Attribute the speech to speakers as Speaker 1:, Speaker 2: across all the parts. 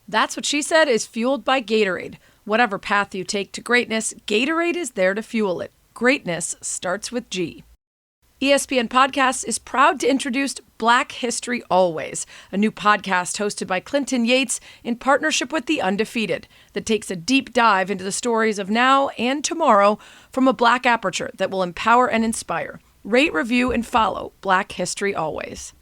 Speaker 1: That's What She Said is fueled by Gatorade. Whatever path you take to greatness, Gatorade is there to fuel it. Greatness starts with G. ESPN Podcasts is proud to introduce Black History Always, a new podcast hosted by Clinton Yates in partnership with The Undefeated that takes a deep dive into the stories of now and tomorrow from a Black aperture that will empower and inspire. Rate, review, and follow Black History Always.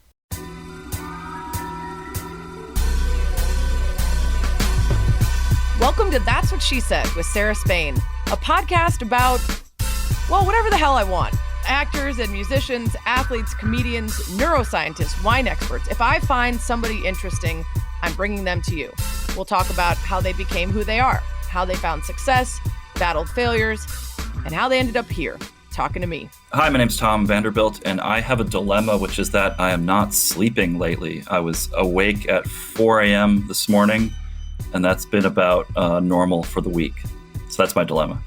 Speaker 1: Welcome to That's What She Said with Sarah Spain, a podcast about, well, whatever the hell I want. Actors and musicians, athletes, comedians, neuroscientists, wine experts. If I find somebody interesting, I'm bringing them to you. We'll talk about how they became who they are, how they found success, battled failures, and how they ended up here, talking to me.
Speaker 2: Hi, my name's Tom Vanderbilt, and I have a dilemma, which is that I am not sleeping lately. I was awake at 4 a.m. this morning, and that's been about normal for the week. So that's my dilemma.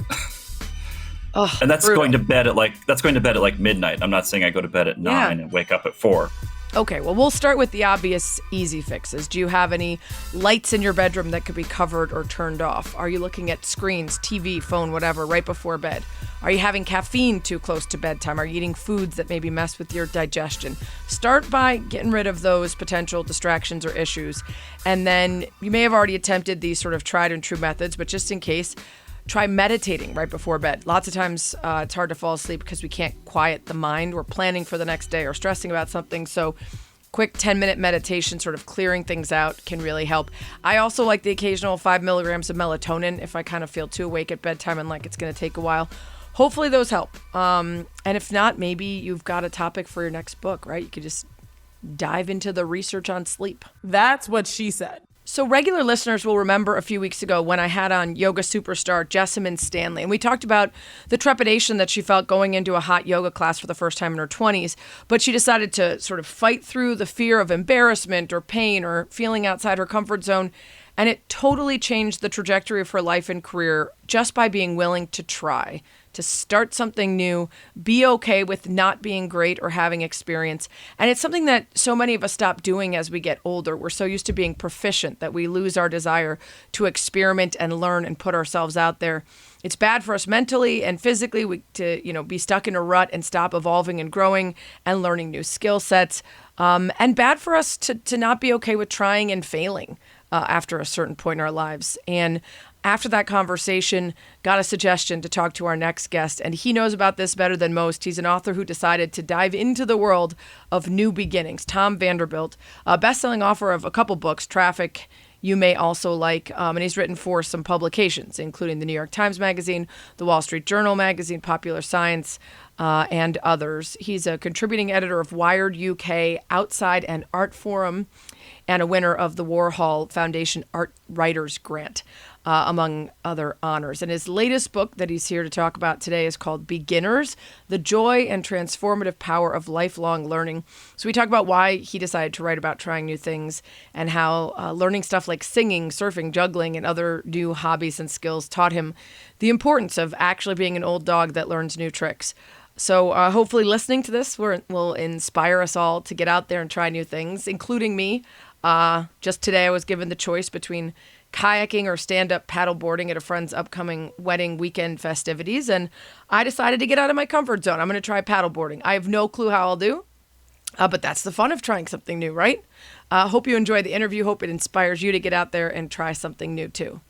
Speaker 2: And that's
Speaker 1: brutal.
Speaker 2: going to bed at like midnight. I'm not saying I go to bed at 9 and wake up at 4.
Speaker 1: Okay, well, we'll start with the obvious easy fixes. Do you have any lights in your bedroom that could be covered or turned off? Are you looking at screens, TV, phone, whatever, right before bed? Are you having caffeine too close to bedtime? Are you eating foods that maybe mess with your digestion? Start by getting rid of those potential distractions or issues. And then you may have already attempted these sort of tried and true methods, but just in case, try meditating right before bed. Lots of times it's hard to fall asleep because we can't quiet the mind. We're planning for the next day or stressing about something. So quick 10-minute meditation, sort of clearing things out, can really help. I also like the occasional 5 milligrams of melatonin if I kind of feel too awake at bedtime and like it's going to take a while. Hopefully those help. And if not, maybe you've got a topic for your next book, right? You could just dive into the research on sleep.
Speaker 3: That's what she said.
Speaker 1: So regular listeners will remember a few weeks ago when I had on yoga superstar Jessamyn Stanley, and we talked about the trepidation that she felt going into a hot yoga class for the first time in her 20s, but she decided to sort of fight through the fear of embarrassment or pain or feeling outside her comfort zone, and it totally changed the trajectory of her life and career just by being willing to try, to start something new, be okay with not being great or having experience. And it's something that so many of us stop doing as we get older. We're so used to being proficient that we lose our desire to experiment and learn and put ourselves out there. It's bad for us mentally and physically to be stuck in a rut and stop evolving and growing and learning new skill sets. And bad for us to not be okay with trying and failing after a certain point in our lives. And after that conversation, got a suggestion to talk to our next guest, and he knows about this better than most. He's an author who decided to dive into the world of new beginnings. Tom Vanderbilt, a best-selling author of a couple books, Traffic, you may also like, and he's written for some publications, including the New York Times Magazine, the Wall Street Journal Magazine, Popular Science, and others. He's a contributing editor of Wired UK, Outside, and Art Forum, and a winner of the Warhol Foundation Art Writers Grant, among other honors. And his latest book that he's here to talk about today is called Beginners, The Joy and Transformative Power of Lifelong Learning. So we talk about why he decided to write about trying new things and how learning stuff like singing, surfing, juggling, and other new hobbies and skills taught him the importance of actually being an old dog that learns new tricks. So hopefully listening to this will inspire us all to get out there and try new things, including me. Just today I was given the choice between kayaking or stand-up paddleboarding at a friend's upcoming wedding weekend festivities, and I decided to get out of my comfort zone. I'm going to try paddleboarding. I have no clue how I'll do, but that's the fun of trying something new, right? Hope you enjoy the interview. Hope it inspires you to get out there and try something new too.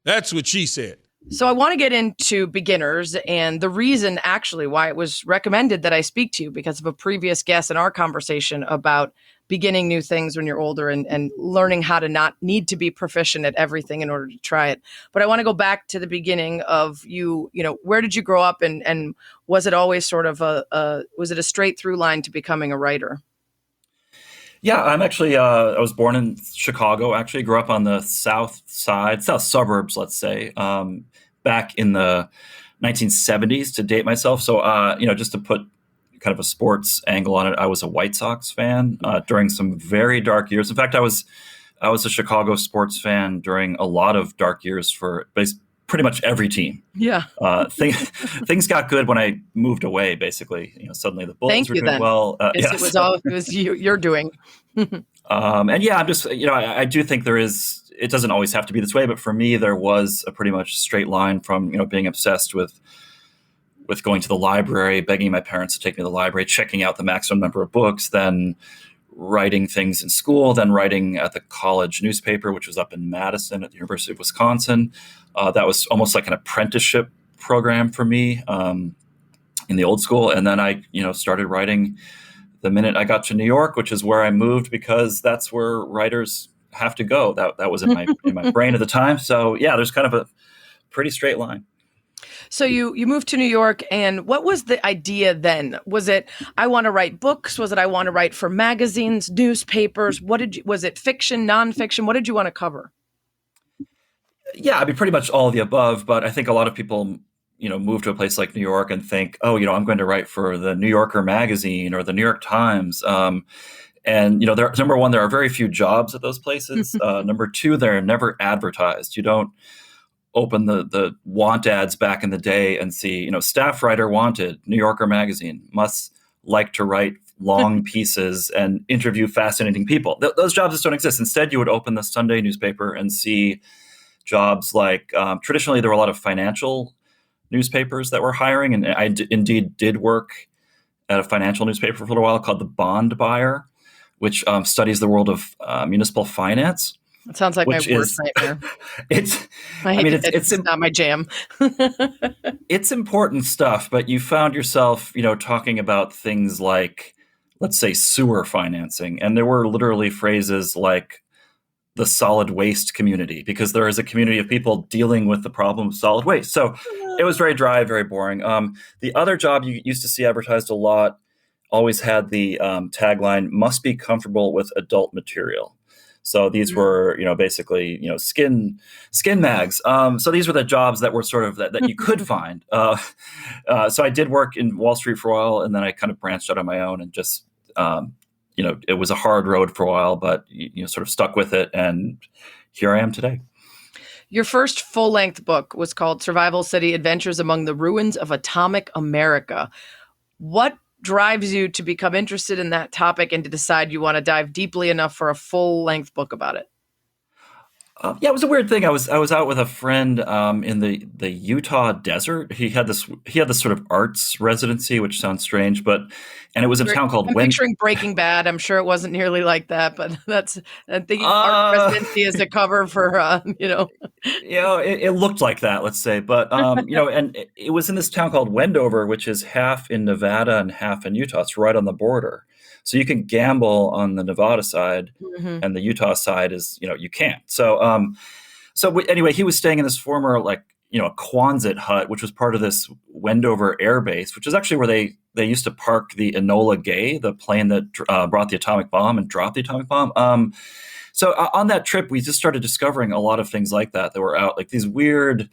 Speaker 4: That's what she said.
Speaker 1: So I want to get into beginners and the reason actually why it was recommended that I speak to you because of a previous guest in our conversation about beginning new things when you're older and learning how to not need to be proficient at everything in order to try it. But I want to go back to the beginning of where did you grow up and was it always sort of was it a straight through line to becoming a writer?
Speaker 2: Yeah, I'm actually, I was born in Chicago, actually grew up on the south suburbs, let's say, back in the 1970s to date myself. So, just to put kind of a sports angle on it, I was a White Sox fan during some very dark years. In fact, I was a Chicago sports fan during a lot of dark years for pretty much every team.
Speaker 1: Yeah.
Speaker 2: Things got good when I moved away. Basically, suddenly the Bulls
Speaker 1: Thank
Speaker 2: were
Speaker 1: you
Speaker 2: doing
Speaker 1: then.
Speaker 2: well.
Speaker 1: Yes,
Speaker 2: Yes.
Speaker 1: it was you're doing.
Speaker 2: And yeah, I'm just, I do think there is. It doesn't always have to be this way, but for me, there was a pretty much straight line from being obsessed with going to the library, begging my parents to take me to the library, checking out the maximum number of books, then writing things in school, then writing at the college newspaper, which was up in Madison at the University of Wisconsin. That was almost like an apprenticeship program for me in the old school. And then I, started writing the minute I got to New York, which is where I moved because that's where writers have to go. That was in my brain at the time. So yeah, there's kind of a pretty straight line.
Speaker 1: So you moved to New York, and what was the idea then? Was it I want to write books? Was it I want to write for magazines, newspapers? Was it fiction, nonfiction? What did you want to cover?
Speaker 2: Yeah, I mean, pretty much all of the above. But I think a lot of people, move to a place like New York and think, oh, I'm going to write for the New Yorker magazine or the New York Times. And number one, there are very few jobs at those places. Number two, they're never advertised. You don't open the want ads back in the day and see, staff writer wanted, New Yorker magazine, must like to write long pieces and interview fascinating people. Those jobs just don't exist. Instead, you would open the Sunday newspaper and see jobs like traditionally there were a lot of financial newspapers that were hiring. And I indeed did work at a financial newspaper for a little while called The Bond Buyer, which studies the world of municipal finance.
Speaker 1: It sounds like my worst nightmare.
Speaker 2: It's
Speaker 1: not my jam.
Speaker 2: It's important stuff, but you found yourself, talking about things like, let's say, sewer financing. And there were literally phrases like the solid waste community, because there is a community of people dealing with the problem of solid waste. So it was very dry, very boring. The other job you used to see advertised a lot always had the tagline, must be comfortable with adult material. So these were, basically, skin mags. So these were the jobs that were sort of that you could find. So I did work in Wall Street for a while, and then I kind of branched out on my own and just, it was a hard road for a while, but sort of stuck with it, and here I am today.
Speaker 1: Your first full-length book was called Survival City: Adventures Among the Ruins of Atomic America. What drives you to become interested in that topic and to decide you want to dive deeply enough for a full-length book about it?
Speaker 2: Yeah, it was a weird thing. I was out with a friend in the Utah desert. He had this sort of arts residency, which sounds strange, and it was in a town called.
Speaker 1: I'm picturing Breaking Bad. I'm sure it wasn't nearly like that, but I'm thinking art residency as a cover for
Speaker 2: It looked like that, let's say, but and it was in this town called Wendover, which is half in Nevada and half in Utah. It's right on the border. So you can gamble on the Nevada side, and the Utah side is, you can't. So, anyway, he was staying in this former, a Quonset hut, which was part of this Wendover Air Base, which is actually where they used to park the Enola Gay, the plane that brought the atomic bomb and dropped the atomic bomb. So on that trip, we just started discovering a lot of things like that were out, like these weird,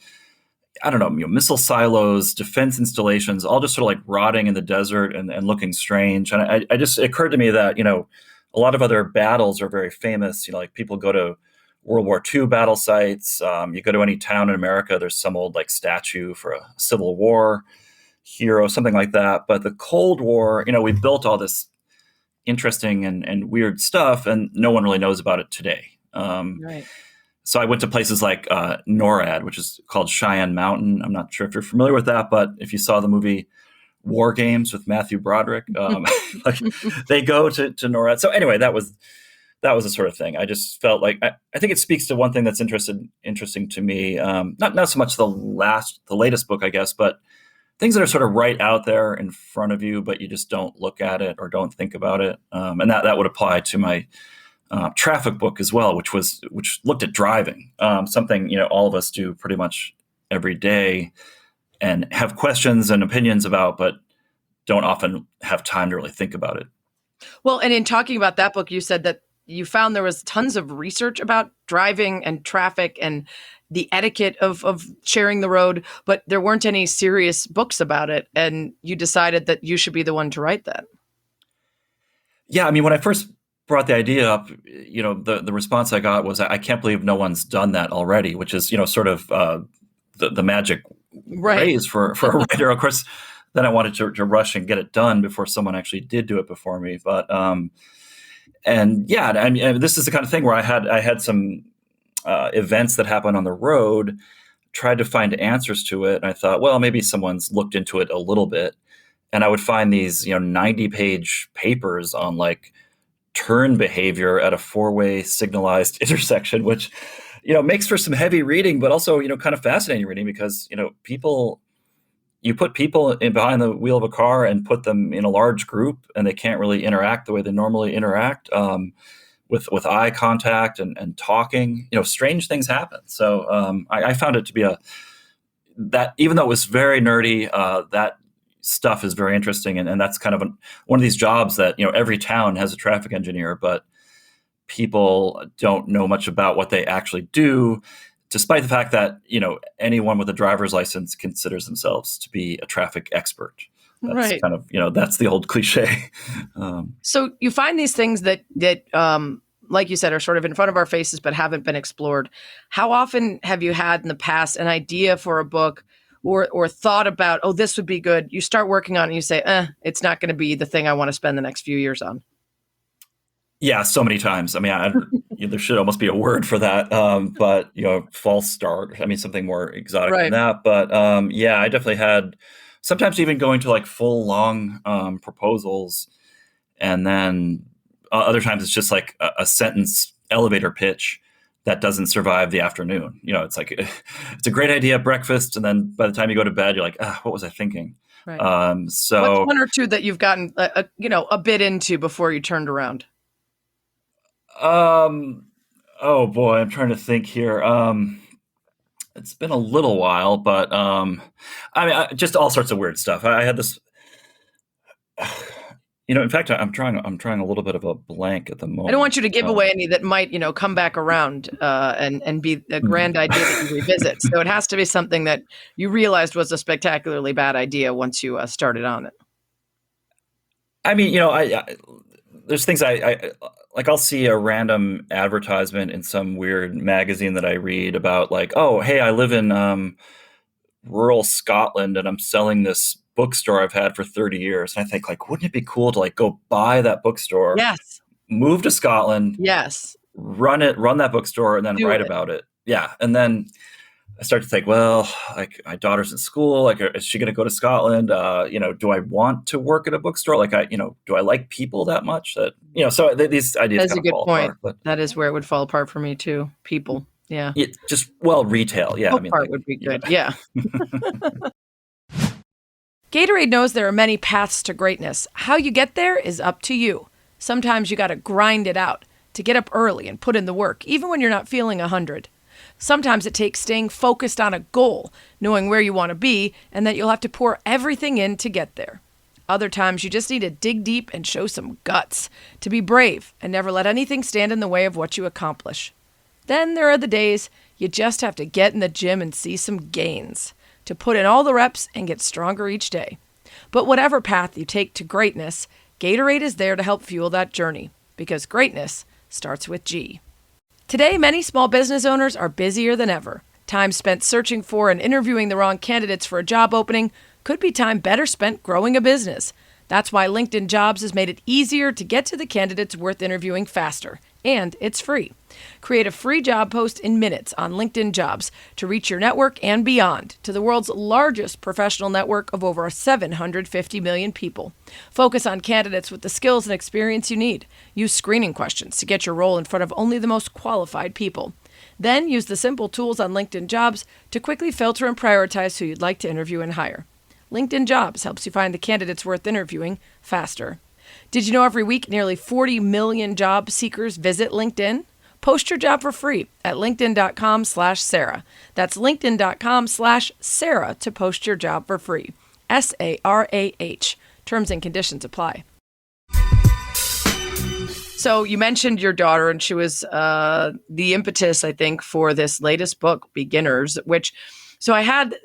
Speaker 2: I don't know, missile silos, defense installations, all just sort of like rotting in the desert and looking strange. And it occurred to me that, a lot of other battles are very famous. Like people go to World War II battle sites. You go to any town in America, there's some old statue for a Civil War hero, something like that. But the Cold War, we built all this interesting and weird stuff, and no one really knows about it today.
Speaker 1: Right.
Speaker 2: So I went to places like NORAD, which is called Cheyenne Mountain. I'm not sure if you're familiar with that, but if you saw the movie War Games with Matthew Broderick, they go to NORAD. So anyway, that was the sort of thing. I just felt like I think it speaks to one thing that's interesting to me. Not so much the latest book, I guess, but things that are sort of right out there in front of you, but you just don't look at it or don't think about it. And that would apply to my traffic book as well, which looked at driving, something all of us do pretty much every day and have questions and opinions about, but don't often have time to really think about it.
Speaker 1: Well, and in talking about that book, you said that you found there was tons of research about driving and traffic and the etiquette of sharing the road, but there weren't any serious books about it, and you decided that you should be the one to write that.
Speaker 2: Yeah, I mean, when I first brought the idea up, the response I got was, I can't believe no one's done that already, which is, sort of the magic
Speaker 1: Right.
Speaker 2: phrase for a writer. Of course, then I wanted to rush and get it done before someone actually did do it before me. But and yeah, I mean, this is the kind of thing where I had some events that happened on the road, tried to find answers to it, and I thought, well, maybe someone's looked into it a little bit, and I would find these 90-page papers on like turn behavior at a four-way signalized intersection, which makes for some heavy reading, but also kind of fascinating reading because you put people in behind the wheel of a car and put them in a large group, and they can't really interact the way they normally interact with eye contact and talking. Strange things happen. So I found it to be that even though it was very nerdy, that stuff is very interesting, and that's kind of one of these jobs that every town has a traffic engineer, but people don't know much about what they actually do, despite the fact that anyone with a driver's license considers themselves to be a traffic expert. That's
Speaker 1: Right.
Speaker 2: kind of that's the old cliche.
Speaker 1: So you find these things that like you said, are sort of in front of our faces but haven't been explored. How often have you had in the past an idea for a book or thought about, oh, this would be good? You start working on it and you say, it's not going to be the thing I want to spend the next few years on.
Speaker 2: Yeah, so many times. I mean, there should almost be a word for that. But false start. I mean, something more exotic than that. But yeah, I definitely had sometimes even going to like full long proposals, and then other times it's just like a sentence elevator pitch that doesn't survive the afternoon. It's like it's a great idea at breakfast, and then by the time you go to bed, you're like, what was I thinking?
Speaker 1: Right.
Speaker 2: So
Speaker 1: what's one or two that you've gotten a bit into before you turned around?
Speaker 2: Oh boy, I'm trying to think here. It's been a little while, but I mean, just all sorts of weird stuff. I had this. In fact, I'm trying a little bit of a blank at the moment.
Speaker 1: I don't want you to give away any that might, come back around and be a grand idea that you revisit. So it has to be something that you realized was a spectacularly bad idea once you started on it.
Speaker 2: I mean, there's things I like. I'll see a random advertisement in some weird magazine that I read about, like, oh, hey, I live in rural Scotland and I'm selling this bookstore I've had for 30 years. And I think, like, wouldn't it be cool to like go buy that bookstore?
Speaker 1: Yes.
Speaker 2: Move to Scotland.
Speaker 1: Yes.
Speaker 2: Run that bookstore, and then write about it. Yeah. And then I start to think, well, like, my daughter's in school. Like, is she going to go to Scotland? Do I want to work at a bookstore? Like, do I like people that much? That so these ideas.
Speaker 1: That's
Speaker 2: kind
Speaker 1: a good
Speaker 2: fall
Speaker 1: point.
Speaker 2: apart, but
Speaker 1: that is where it would fall apart for me too. People. Yeah.
Speaker 2: Retail. Yeah.
Speaker 1: Book part would be good. Yeah. Gatorade knows there are many paths to greatness. How you get there is up to you. Sometimes you got to grind it out to get up early and put in the work, even when you're not feeling 100. Sometimes it takes staying focused on a goal, knowing where you want to be, and that you'll have to pour everything in to get there. Other times you just need to dig deep and show some guts, to be brave and never let anything stand in the way of what you accomplish. Then there are the days you just have to get in the gym and see some gains, to put in all the reps and get stronger each day. But whatever path you take to greatness, Gatorade is there to help fuel that journey, because greatness starts with G. Today, many small business owners are busier than ever. Time spent searching for and interviewing the wrong candidates for a job opening could be time better spent growing a business. That's why LinkedIn Jobs has made it easier to get to the candidates worth interviewing faster. And it's free. Create a free job post in minutes on LinkedIn Jobs to reach your network and beyond, to the world's largest professional network of over 750 million people. Focus on candidates with the skills and experience you need. Use screening questions to get your role in front of only the most qualified people. Then use the simple tools on LinkedIn Jobs to quickly filter and prioritize who you'd like to interview and hire. LinkedIn Jobs helps you find the candidates worth interviewing faster. Did you know every week nearly 40 million job seekers visit LinkedIn? Post your job for free at linkedin.com/Sarah. That's linkedin.com/Sarah to post your job for free. SARAH. Terms and conditions apply. So you mentioned your daughter, and she was the impetus, I think, for this latest book, Beginners, so I had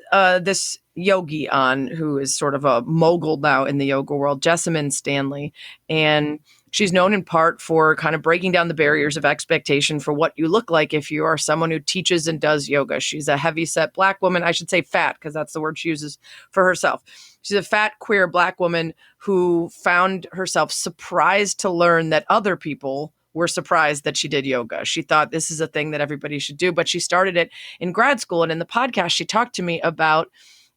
Speaker 1: this yogi on who is sort of a mogul now in the yoga world, Jessamine Stanley. And She's known in part for kind of breaking down the barriers of expectation for what you look like if you are someone who teaches and does yoga. She's a heavyset Black woman. I should say fat, because that's the word she uses for herself. She's a fat, queer Black woman who found herself surprised to learn that other people were surprised that she did yoga. She thought this is a thing that everybody should do, but she started it in grad school. And in the podcast, she talked to me about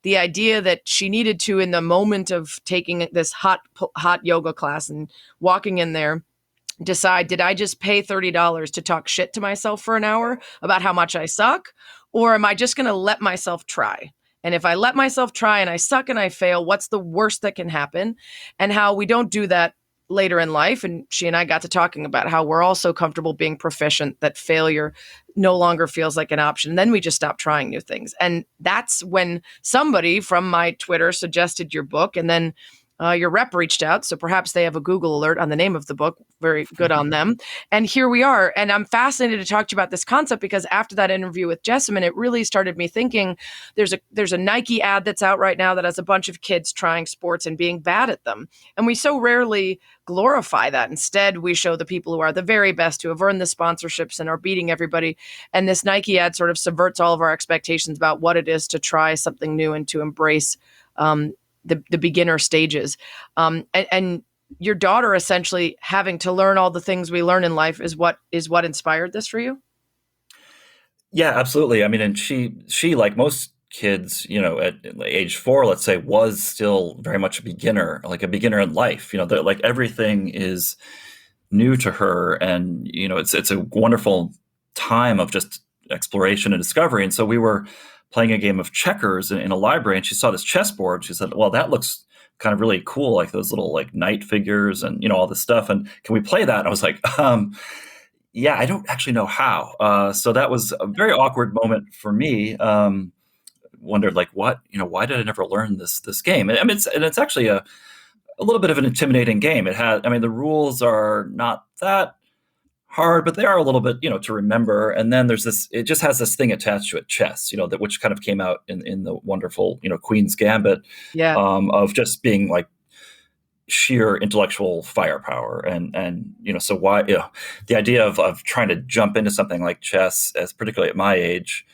Speaker 1: the idea that she needed to, in the moment of taking this hot yoga class and walking in there, decide, did I just pay $30 to talk shit to myself for an hour about how much I suck? Or am I just going to let myself try? And if I let myself try and I suck and I fail, what's the worst that can happen? And how we don't do that later in life. And she and I got to talking about how we're all so comfortable being proficient that failure no longer feels like an option. And then we just stop trying new things. And that's when somebody from my Twitter suggested your book, and then your rep reached out. So perhaps they have a Google alert on the name of the book. Very good on them. And here we are. And I'm fascinated to talk to you about this concept, because after that interview with Jessamine, it really started me thinking there's a Nike ad that's out right now that has a bunch of kids trying sports and being bad at them. And we so rarely glorify that. Instead, we show the people who are the very best, who have earned the sponsorships and are beating everybody. And this Nike ad sort of subverts all of our expectations about what it is to try something new and to embrace the beginner stages. And your daughter essentially having to learn all the things we learn in life is what inspired this for you?
Speaker 2: Yeah, absolutely. I mean, and she like most kids, at age 4, let's say, was still very much a beginner, like a beginner in life. Like everything is new to her, and it's a wonderful time of just exploration and discovery. And so we were playing a game of checkers in a library, and she saw this chessboard. She said, well, that looks kind of really cool, like those little like knight figures and all this stuff, and can we play that? And I was like, yeah, I don't actually know how. So that was a very awkward moment for me. Wondered like, what, why did I never learn this game? And I mean, it's actually a little bit of an intimidating game. The rules are not that hard, but they are a little bit, to remember. And then it just has this thing attached to it, chess, which kind of came out in the wonderful, Queen's Gambit,
Speaker 1: Yeah.
Speaker 2: Of just being like sheer intellectual firepower. And so why, the idea of trying to jump into something like chess, as particularly at my age,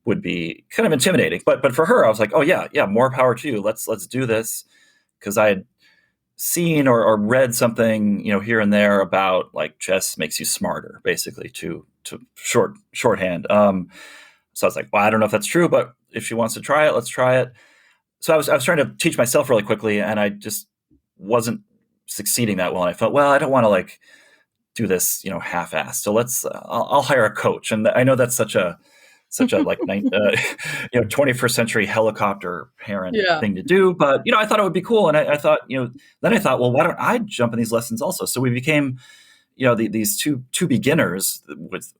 Speaker 2: would be kind of intimidating. But for her, I was like, oh yeah, more power to you. Let's do this. Because I had seen or read something, here and there about like chess makes you smarter, basically, to shorthand. So I was like, well, I don't know if that's true, but if she wants to try it, let's try it. So I was trying to teach myself really quickly, and I just wasn't succeeding that well. And I felt, well, I don't want to like do this, half-assed. So I'll hire a coach. And I know that's such a like 21st century helicopter parent thing to do, but I thought it would be cool, and I thought, then I thought, well, why don't I jump in these lessons also? So we became, these two beginners with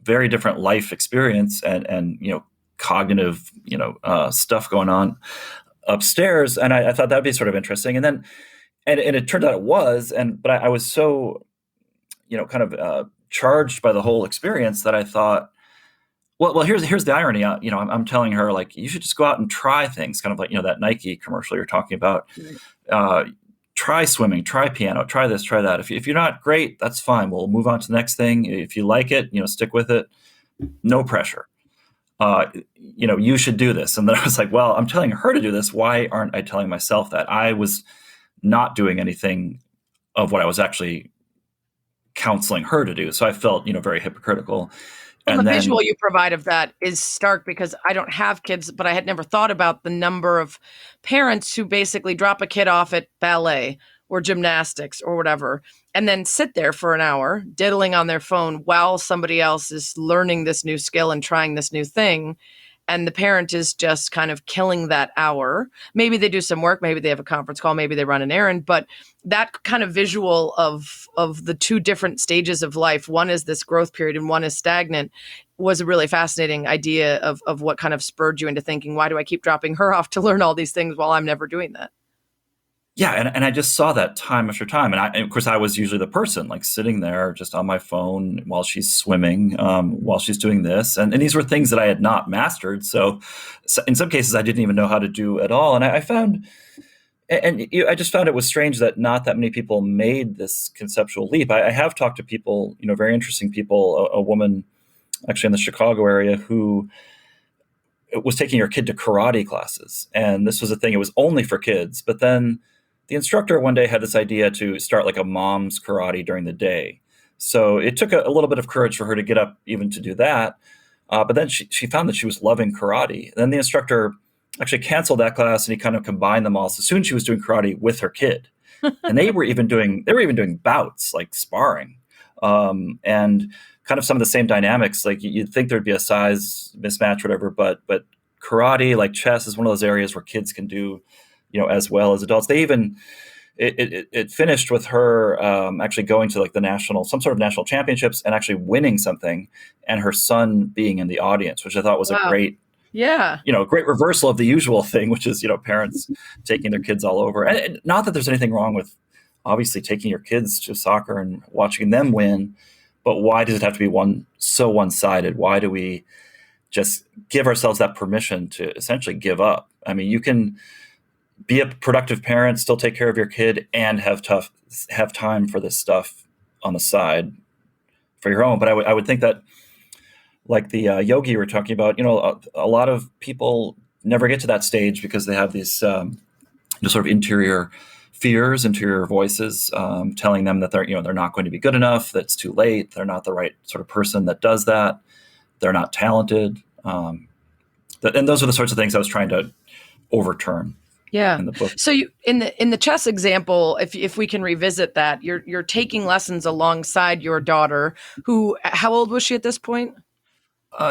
Speaker 2: very different life experience and cognitive stuff going on upstairs, and I thought that'd be sort of interesting, and then and it turned out it was, but I was so kind of charged by the whole experience that I thought, Well, here's the irony. I'm telling her, like, you should just go out and try things, kind of like, that Nike commercial you're talking about. Try swimming, try piano, try this, try that. If you're not great, that's fine. We'll move on to the next thing. If you like it, stick with it. No pressure. You should do this. And then I was like, well, I'm telling her to do this. Why aren't I telling myself that? I was not doing anything of what I was actually counseling her to do. So I felt, very hypocritical.
Speaker 1: And the visual you provide of that is stark, because I don't have kids, but I had never thought about the number of parents who basically drop a kid off at ballet or gymnastics or whatever, and then sit there for an hour diddling on their phone while somebody else is learning this new skill and trying this new thing. And the parent is just kind of killing that hour. Maybe they do some work, maybe they have a conference call, maybe they run an errand, but that kind of visual of the two different stages of life, one is this growth period and one is stagnant, was a really fascinating idea of what kind of spurred you into thinking, why do I keep dropping her off to learn all these things while I'm never doing that?
Speaker 2: Yeah, and I just saw that time after time. And of course, I was usually the person like sitting there just on my phone while she's swimming, while she's doing this. And these were things that I had not mastered. So in some cases, I didn't even know how to do at all. And I found, I just found it was strange that not that many people made this conceptual leap. I have talked to people, very interesting people, a woman actually in the Chicago area who was taking her kid to karate classes. And this was a thing, it was only for kids. But then the instructor one day had this idea to start like a mom's karate during the day. So it took a little bit of courage for her to get up even to do that. But then she found that she was loving karate. Then the instructor actually canceled that class and he kind of combined them all. So soon she was doing karate with her kid. And they were even doing bouts, like sparring. And kind of some of the same dynamics. Like you'd think there'd be a size mismatch, whatever, but karate, like chess, is one of those areas where kids can do, as well as adults. They even it finished with her actually going to like some sort of national championships and actually winning something, and her son being in the audience, which I thought was a great.
Speaker 1: Yeah.
Speaker 2: Great reversal of the usual thing, which is, parents taking their kids all over. And not that there's anything wrong with obviously taking your kids to soccer and watching them win, but why does it have to be so one-sided? Why do we just give ourselves that permission to essentially give up? I mean, you can be a productive parent, still take care of your kid, and have time for this stuff on the side for your own. But I would think that, like the yogi you were talking about, a lot of people never get to that stage because they have these sort of interior fears, interior voices telling them that they're not going to be good enough, that it's too late, they're not the right sort of person that does that, they're not talented. And those are the sorts of things I was trying to overturn.
Speaker 1: Yeah.
Speaker 2: In the book.
Speaker 1: So you in the chess example, if we can revisit that, you're taking lessons alongside your daughter, who, how old was she at this point?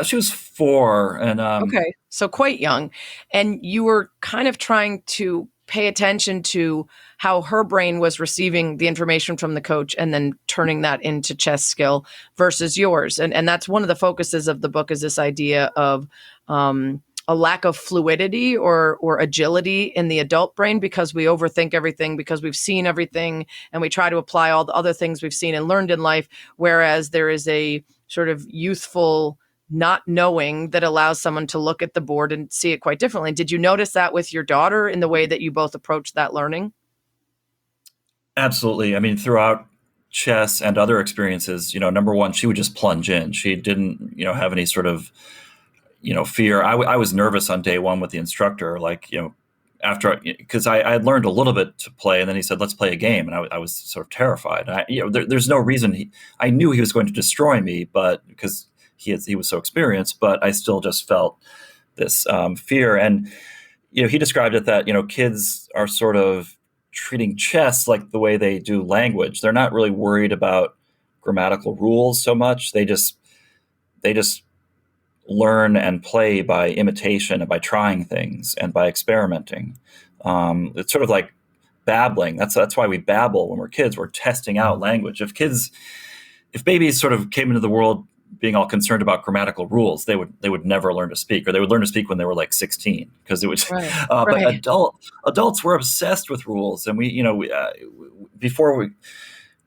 Speaker 2: She was 4, and
Speaker 1: okay, so quite young, and you were kind of trying to pay attention to how her brain was receiving the information from the coach and then turning that into chess skill versus yours. And that's one of the focuses of the book, is this idea of a lack of fluidity or agility in the adult brain, because we overthink everything, because we've seen everything, and we try to apply all the other things we've seen and learned in life, whereas there is a sort of youthful not knowing that allows someone to look at the board and see it quite differently. Did you notice that with your daughter in the way that you both approached that learning?
Speaker 2: Absolutely. I mean, throughout chess and other experiences, number one, she would just plunge in. She didn't, have any sort of, fear. I was nervous on day one with the instructor, like, after, because I had learned a little bit to play, and then he said, let's play a game. And I was sort of terrified. There's no reason I knew he was going to destroy me, but because he was so experienced, but I still just felt this fear. And, he described it that, kids are sort of treating chess like the way they do language. They're not really worried about grammatical rules so much. They just learn and play by imitation and by trying things and by experimenting. It's sort of like babbling. That's why we babble when we're kids. We're testing out language. If babies sort of came into the world being all concerned about grammatical rules, they would never learn to speak, or they would learn to speak when they were like 16, because it was.
Speaker 1: Right.
Speaker 2: But adults were obsessed with rules, and before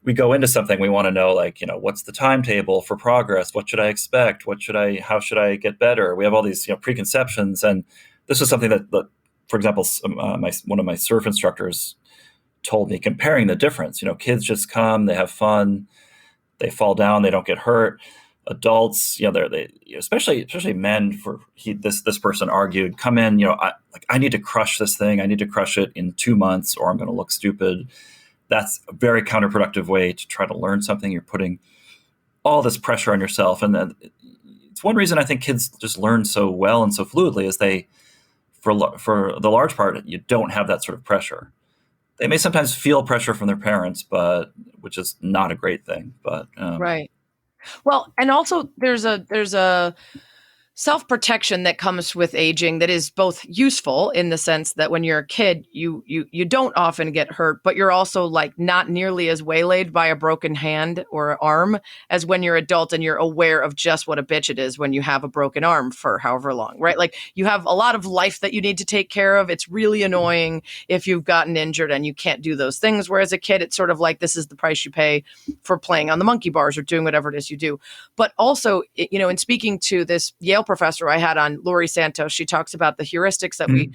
Speaker 2: we go into something, we want to know, like, what's the timetable for progress? What should I expect? How should I get better? We have all these preconceptions, and this is something that for example, one of my surf instructors told me, comparing the difference. Kids just come, they have fun, they fall down, they don't get hurt. Adults, they especially men. This person argued, come in, I need to crush this thing. I need to crush it in 2 months, or I'm going to look stupid. That's a very counterproductive way to try to learn something. You're putting all this pressure on yourself, and it's one reason I think kids just learn so well and so fluidly is for the large part, you don't have that sort of pressure. They may sometimes feel pressure from their parents, which is not a great thing. But
Speaker 1: right. Well, and also there's a self-protection that comes with aging that is both useful in the sense that when you're a kid, you don't often get hurt, but you're also like not nearly as waylaid by a broken hand or arm as when you're adult and you're aware of just what a bitch it is when you have a broken arm for however long, right? Like you have a lot of life that you need to take care of. It's really annoying if you've gotten injured and you can't do those things. Whereas a kid, it's sort of like, this is the price you pay for playing on the monkey bars or doing whatever it is you do. But also, in speaking to this Yale professor I had on, Lori Santos, she talks about the heuristics that we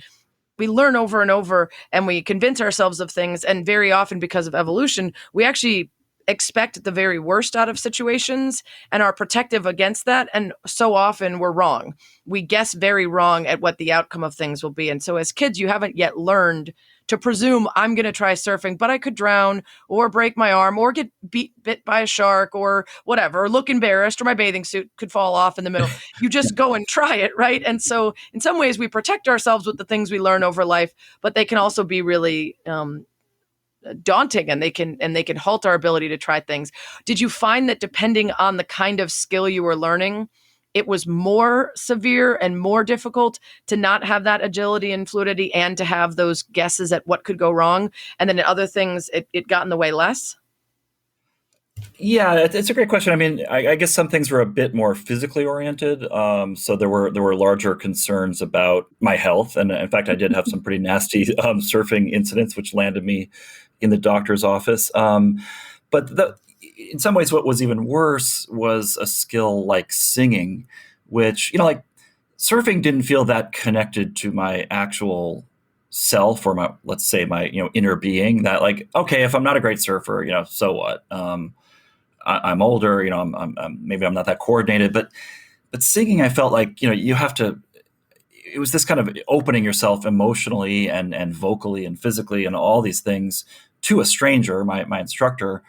Speaker 1: we learn over and over, and we convince ourselves of things. And very often, because of evolution, we actually expect the very worst out of situations and are protective against that. And so often we're wrong. We guess very wrong at what the outcome of things will be. And so as kids, you haven't yet learned to presume I'm going to try surfing, but I could drown or break my arm or get bit by a shark or whatever, or look embarrassed, or my bathing suit could fall off in the middle. You just go and try it, right? And so in some ways we protect ourselves with the things we learn over life, but they can also be really daunting, and they can halt our ability to try things. Did you find that depending on the kind of skill you were learning, it was more severe and more difficult to not have that agility and fluidity and to have those guesses at what could go wrong, and then other things it got in the way less?
Speaker 2: Yeah, it's a great question. I mean, I guess some things were a bit more physically oriented. So there were larger concerns about my health, and in fact, I did have some pretty nasty surfing incidents, which landed me in the doctor's office. But in some ways, what was even worse was a skill like singing, which, like surfing didn't feel that connected to my actual self or let's say my inner being. That like, okay, if I'm not a great surfer, so what? I'm older, maybe I'm not that coordinated, but singing, I felt like, you have to, it was this kind of opening yourself emotionally and vocally and physically and all these things to a stranger, my instructor.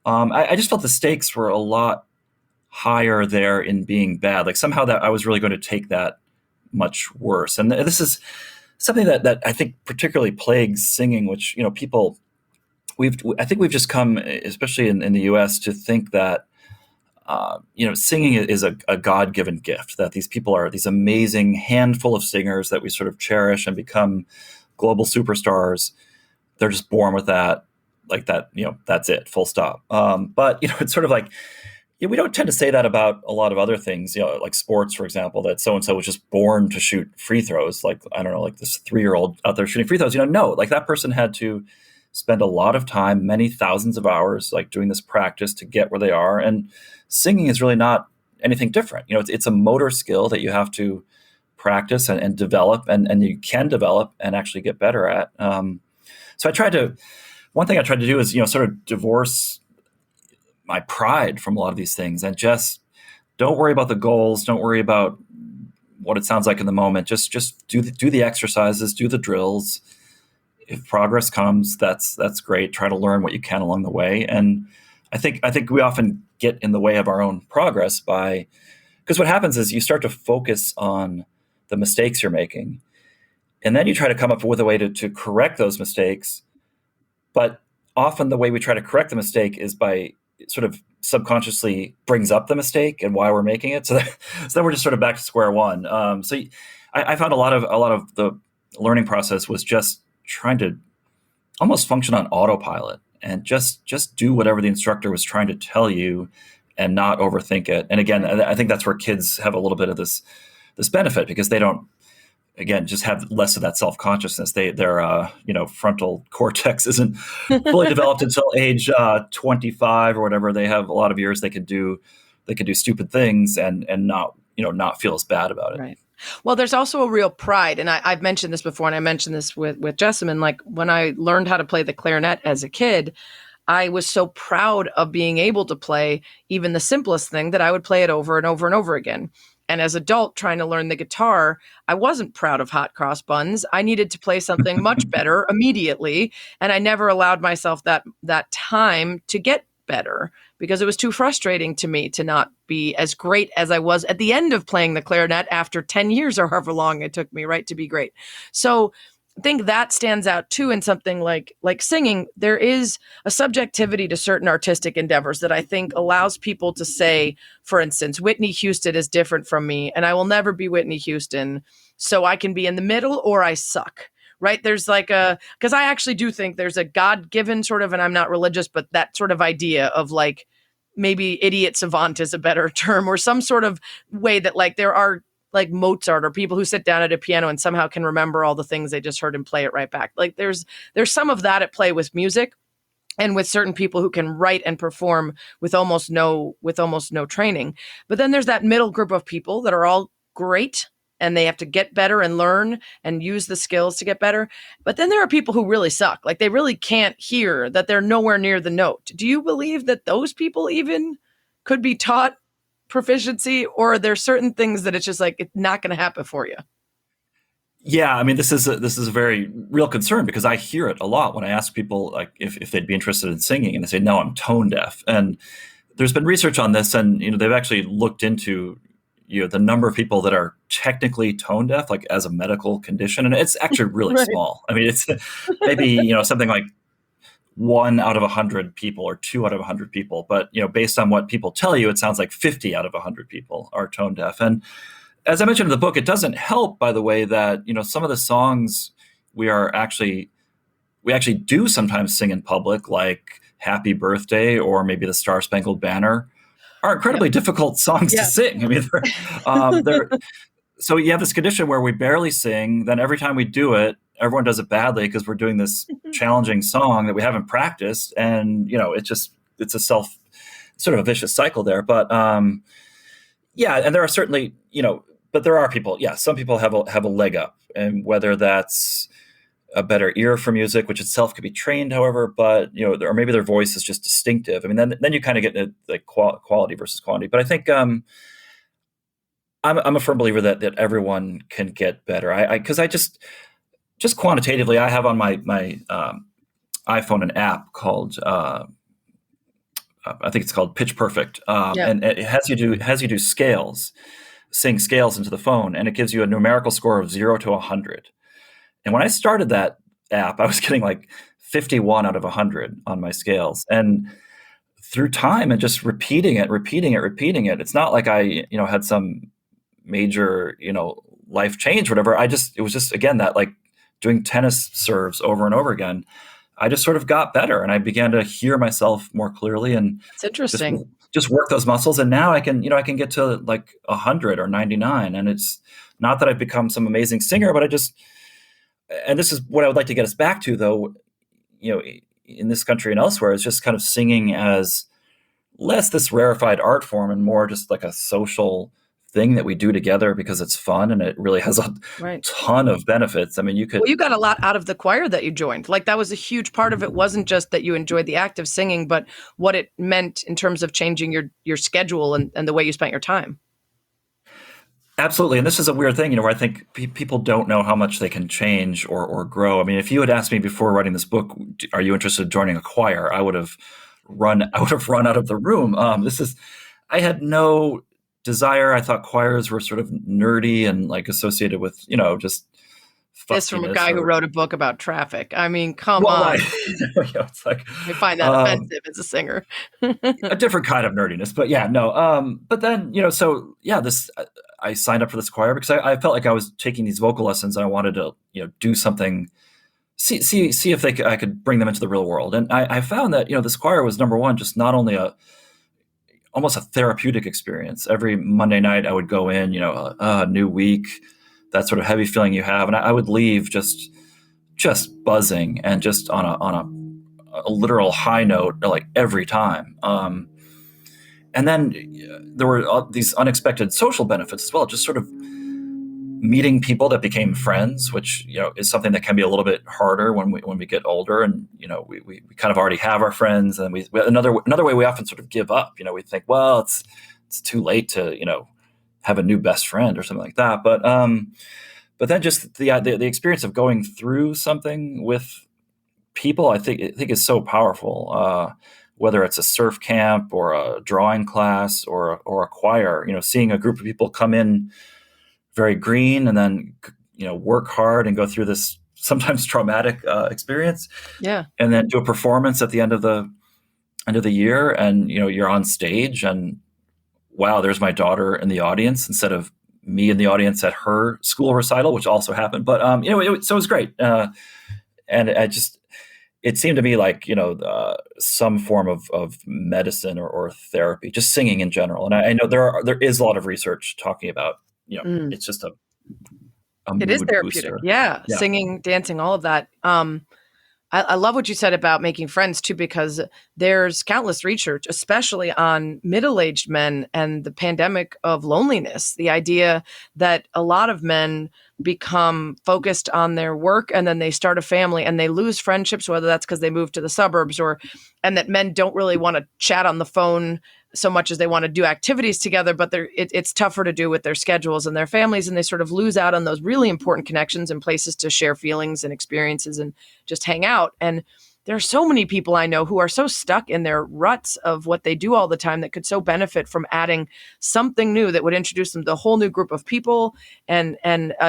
Speaker 2: I just felt the stakes were a lot higher there in being bad. Like somehow that I was really going to take that much worse. And this is something that I think particularly plagues singing, which, people, I think we've just come, especially in the U.S., to think that singing is a God-given gift. That these people are these amazing handful of singers that we sort of cherish and become global superstars. They're just born with that, like that. That's it, full stop. But it's sort of like we don't tend to say that about a lot of other things. Like sports, for example, that so and so was just born to shoot free throws. Like I don't know, like this 3-year-old out there shooting free throws. No, like that person had to spend a lot of time, many thousands of hours, like doing this practice to get where they are. And singing is really not anything different. It's a motor skill that you have to practice and develop, and you can develop and actually get better at. So one thing I tried to do is, sort of divorce my pride from a lot of these things and just don't worry about the goals. Don't worry about what it sounds like in the moment. Just do the exercises, do the drills. If progress comes, that's great. Try to learn what you can along the way. And I think we often get in the way of our own progress because what happens is you start to focus on the mistakes you're making, and then you try to come up with a way to correct those mistakes. But often the way we try to correct the mistake is by sort of subconsciously brings up the mistake and why we're making it. So then we're just sort of back to square one. So I found a lot of the learning process was just trying to almost function on autopilot and just do whatever the instructor was trying to tell you and not overthink it. And again, I think that's where kids have a little bit of this benefit because they don't, again, just have less of that self-consciousness. Their frontal cortex isn't fully developed until age 25 or whatever. They have a lot of years they could do stupid things and not feel as bad about it.
Speaker 1: Right. Well, there's also a real pride, and I've mentioned this before, and I mentioned this with Jessamine. Like when I learned how to play the clarinet as a kid, I was so proud of being able to play even the simplest thing that I would play it over and over and over again. And as an adult trying to learn the guitar, I wasn't proud of hot cross buns. I needed to play something much better immediately, and I never allowed myself that time to get better because it was too frustrating to me to not be as great as I was at the end of playing the clarinet after 10 years or however long it took me, right, to be great. So I think that stands out too in something like singing. There is a subjectivity to certain artistic endeavors that I think allows people to say, for instance, Whitney Houston is different from me and I will never be Whitney Houston. So I can be in the middle or I suck. Right. There's because I actually do think there's a God-given sort of, and I'm not religious, but that sort of idea of like maybe idiot savant is a better term, or some sort of way that like there are like Mozart or people who sit down at a piano and somehow can remember all the things they just heard and play it right back. Like there's some of that at play with music and with certain people who can write and perform with almost no training. But then there's that middle group of people that are all great and they have to get better and learn and use the skills to get better. But then there are people who really suck. Like they really can't hear, that they're nowhere near the note. Do you believe that those people even could be taught proficiency, or are there certain things that it's just like, it's not going to happen for you?
Speaker 2: Yeah, I mean, this is a very real concern, because I hear it a lot when I ask people like if they'd be interested in singing, and they say, no, I'm tone deaf. And there's been research on this, and they've actually looked into the number of people that are technically tone deaf, like as a medical condition, and it's actually really
Speaker 1: Right.
Speaker 2: small. I mean, it's maybe something like 1 out of 100 people or 2 out of 100 people, but based on what people tell you, it sounds like 50 out of 100 people are tone deaf. And as I mentioned in the book, it doesn't help, by the way, that some of the songs we actually do sometimes sing in public, like Happy Birthday or maybe the Star Spangled Banner, are incredibly difficult songs to sing. I mean, so you have this condition where we barely sing. Then every time we do it, everyone does it badly because we're doing this challenging song that we haven't practiced, and it's a sort of a vicious cycle there. But yeah, and there are certainly but there are people. Yeah, some people have a leg up, and whether that's a better ear for music, which itself could be trained, however, but or maybe their voice is just distinctive. I mean, then you kind of get into like quality versus quantity. But I think I'm a firm believer that everyone can get better. Because I just quantitatively, I have on my iPhone an app called I think it's called Pitch Perfect, and it has you do scales, sing scales into the phone, and it gives you a numerical score of 0 to 100. And when I started that app, I was getting like 51 out of 100 on my scales. And through time and just repeating it, it's not like I, had some major, life change, whatever. It was just, again, that like doing tennis serves over and over again, I just sort of got better, and I began to hear myself more clearly, and
Speaker 1: It's interesting.
Speaker 2: Just work those muscles. And now I can get to like 100 or 99. And it's not that I've become some amazing singer, but and this is what I would like to get us back to, though, in this country and elsewhere, is just kind of singing as less this rarefied art form and more just like a social thing that we do together because it's fun, and it really has a ton of benefits. I mean, you
Speaker 1: got a lot out of the choir that you joined. Like that was a huge part of it. Wasn't just that you enjoyed the act of singing, but what it meant in terms of changing your schedule and the way you spent your time.
Speaker 2: Absolutely. And this is a weird thing, where I think people don't know how much they can change or grow. I mean, if you had asked me before writing this book, are you interested in joining a choir? I would have run out of the room. I had no desire. I thought choirs were sort of nerdy and like associated with, just
Speaker 1: this from a guy who wrote a book about traffic. I mean, come on.
Speaker 2: It's like,
Speaker 1: I find that offensive as a singer.
Speaker 2: A different kind of nerdiness, but yeah, no. But then, so yeah, I signed up for this choir because I felt like I was taking these vocal lessons, and I wanted to, do something, see if I could bring them into the real world. And I found that, this choir was, number one, just not only almost a therapeutic experience. Every Monday night I would go in, a new week, that sort of heavy feeling you have. And I would leave just buzzing and just on a literal high note, like every time. And then there were these unexpected social benefits as well, just sort of meeting people that became friends, which, is something that can be a little bit harder when we get older. And, we kind of already have our friends. And another way we often sort of give up, we think, well, it's too late to, have a new best friend or something like that. But then just the experience of going through something with people, I think is so powerful. Whether it's a surf camp or a drawing class or a choir, seeing a group of people come in very green and then, work hard and go through this sometimes traumatic experience.
Speaker 1: Yeah.
Speaker 2: And then do a performance at the end of the year, and, you're on stage, and wow, there's my daughter in the audience instead of me in the audience at her school recital, which also happened. But, so it was great. And it seemed to me like, some form of medicine or therapy, just singing in general. And I know there is a lot of research talking about, it's just a mood
Speaker 1: it is therapeutic.
Speaker 2: booster.
Speaker 1: Yeah. Singing, dancing, all of that. I love what you said about making friends too, because there's countless research, especially on middle-aged men and the pandemic of loneliness. The idea that a lot of men become focused on their work and then they start a family and they lose friendships, whether that's because they move to the suburbs and that men don't really want to chat on the phone so much as they want to do activities together, but it's tougher to do with their schedules and their families, and they sort of lose out on those really important connections and places to share feelings and experiences and just hang out. And there are so many people I know who are so stuck in their ruts of what they do all the time that could so benefit from adding something new that would introduce them to a whole new group of people and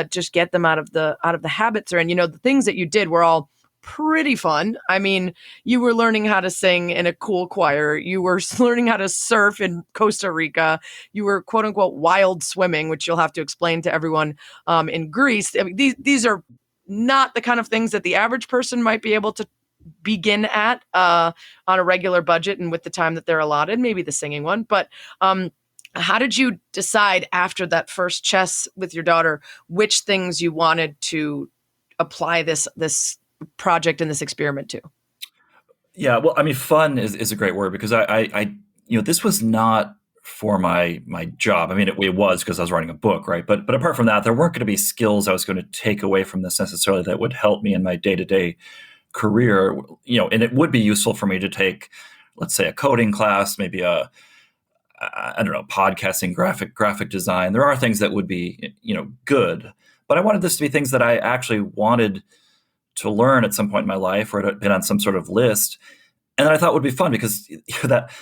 Speaker 1: just get them out of the habits. And the things that you did were all pretty fun. I mean, you were learning how to sing in a cool choir. You were learning how to surf in Costa Rica. You were quote unquote wild swimming, which you'll have to explain to everyone in Greece. I mean, these are not the kind of things that the average person might be able to begin at on a regular budget and with the time that they're allotted, maybe the singing one. But how did you decide after that first chess with your daughter, which things you wanted to apply this project and this experiment to?
Speaker 2: Yeah, well, I mean, fun is a great word, because I this was not for my job. I mean, it was because I was writing a book, right? But apart from that, there weren't going to be skills I was going to take away from this necessarily that would help me in my day-to-day career. And it would be useful for me to take, let's say, a coding class, maybe I don't know, podcasting, graphic design. There are things that would be, good, but I wanted this to be things that I actually wanted to learn at some point in my life, or it had been on some sort of list, and that I thought would be fun, because that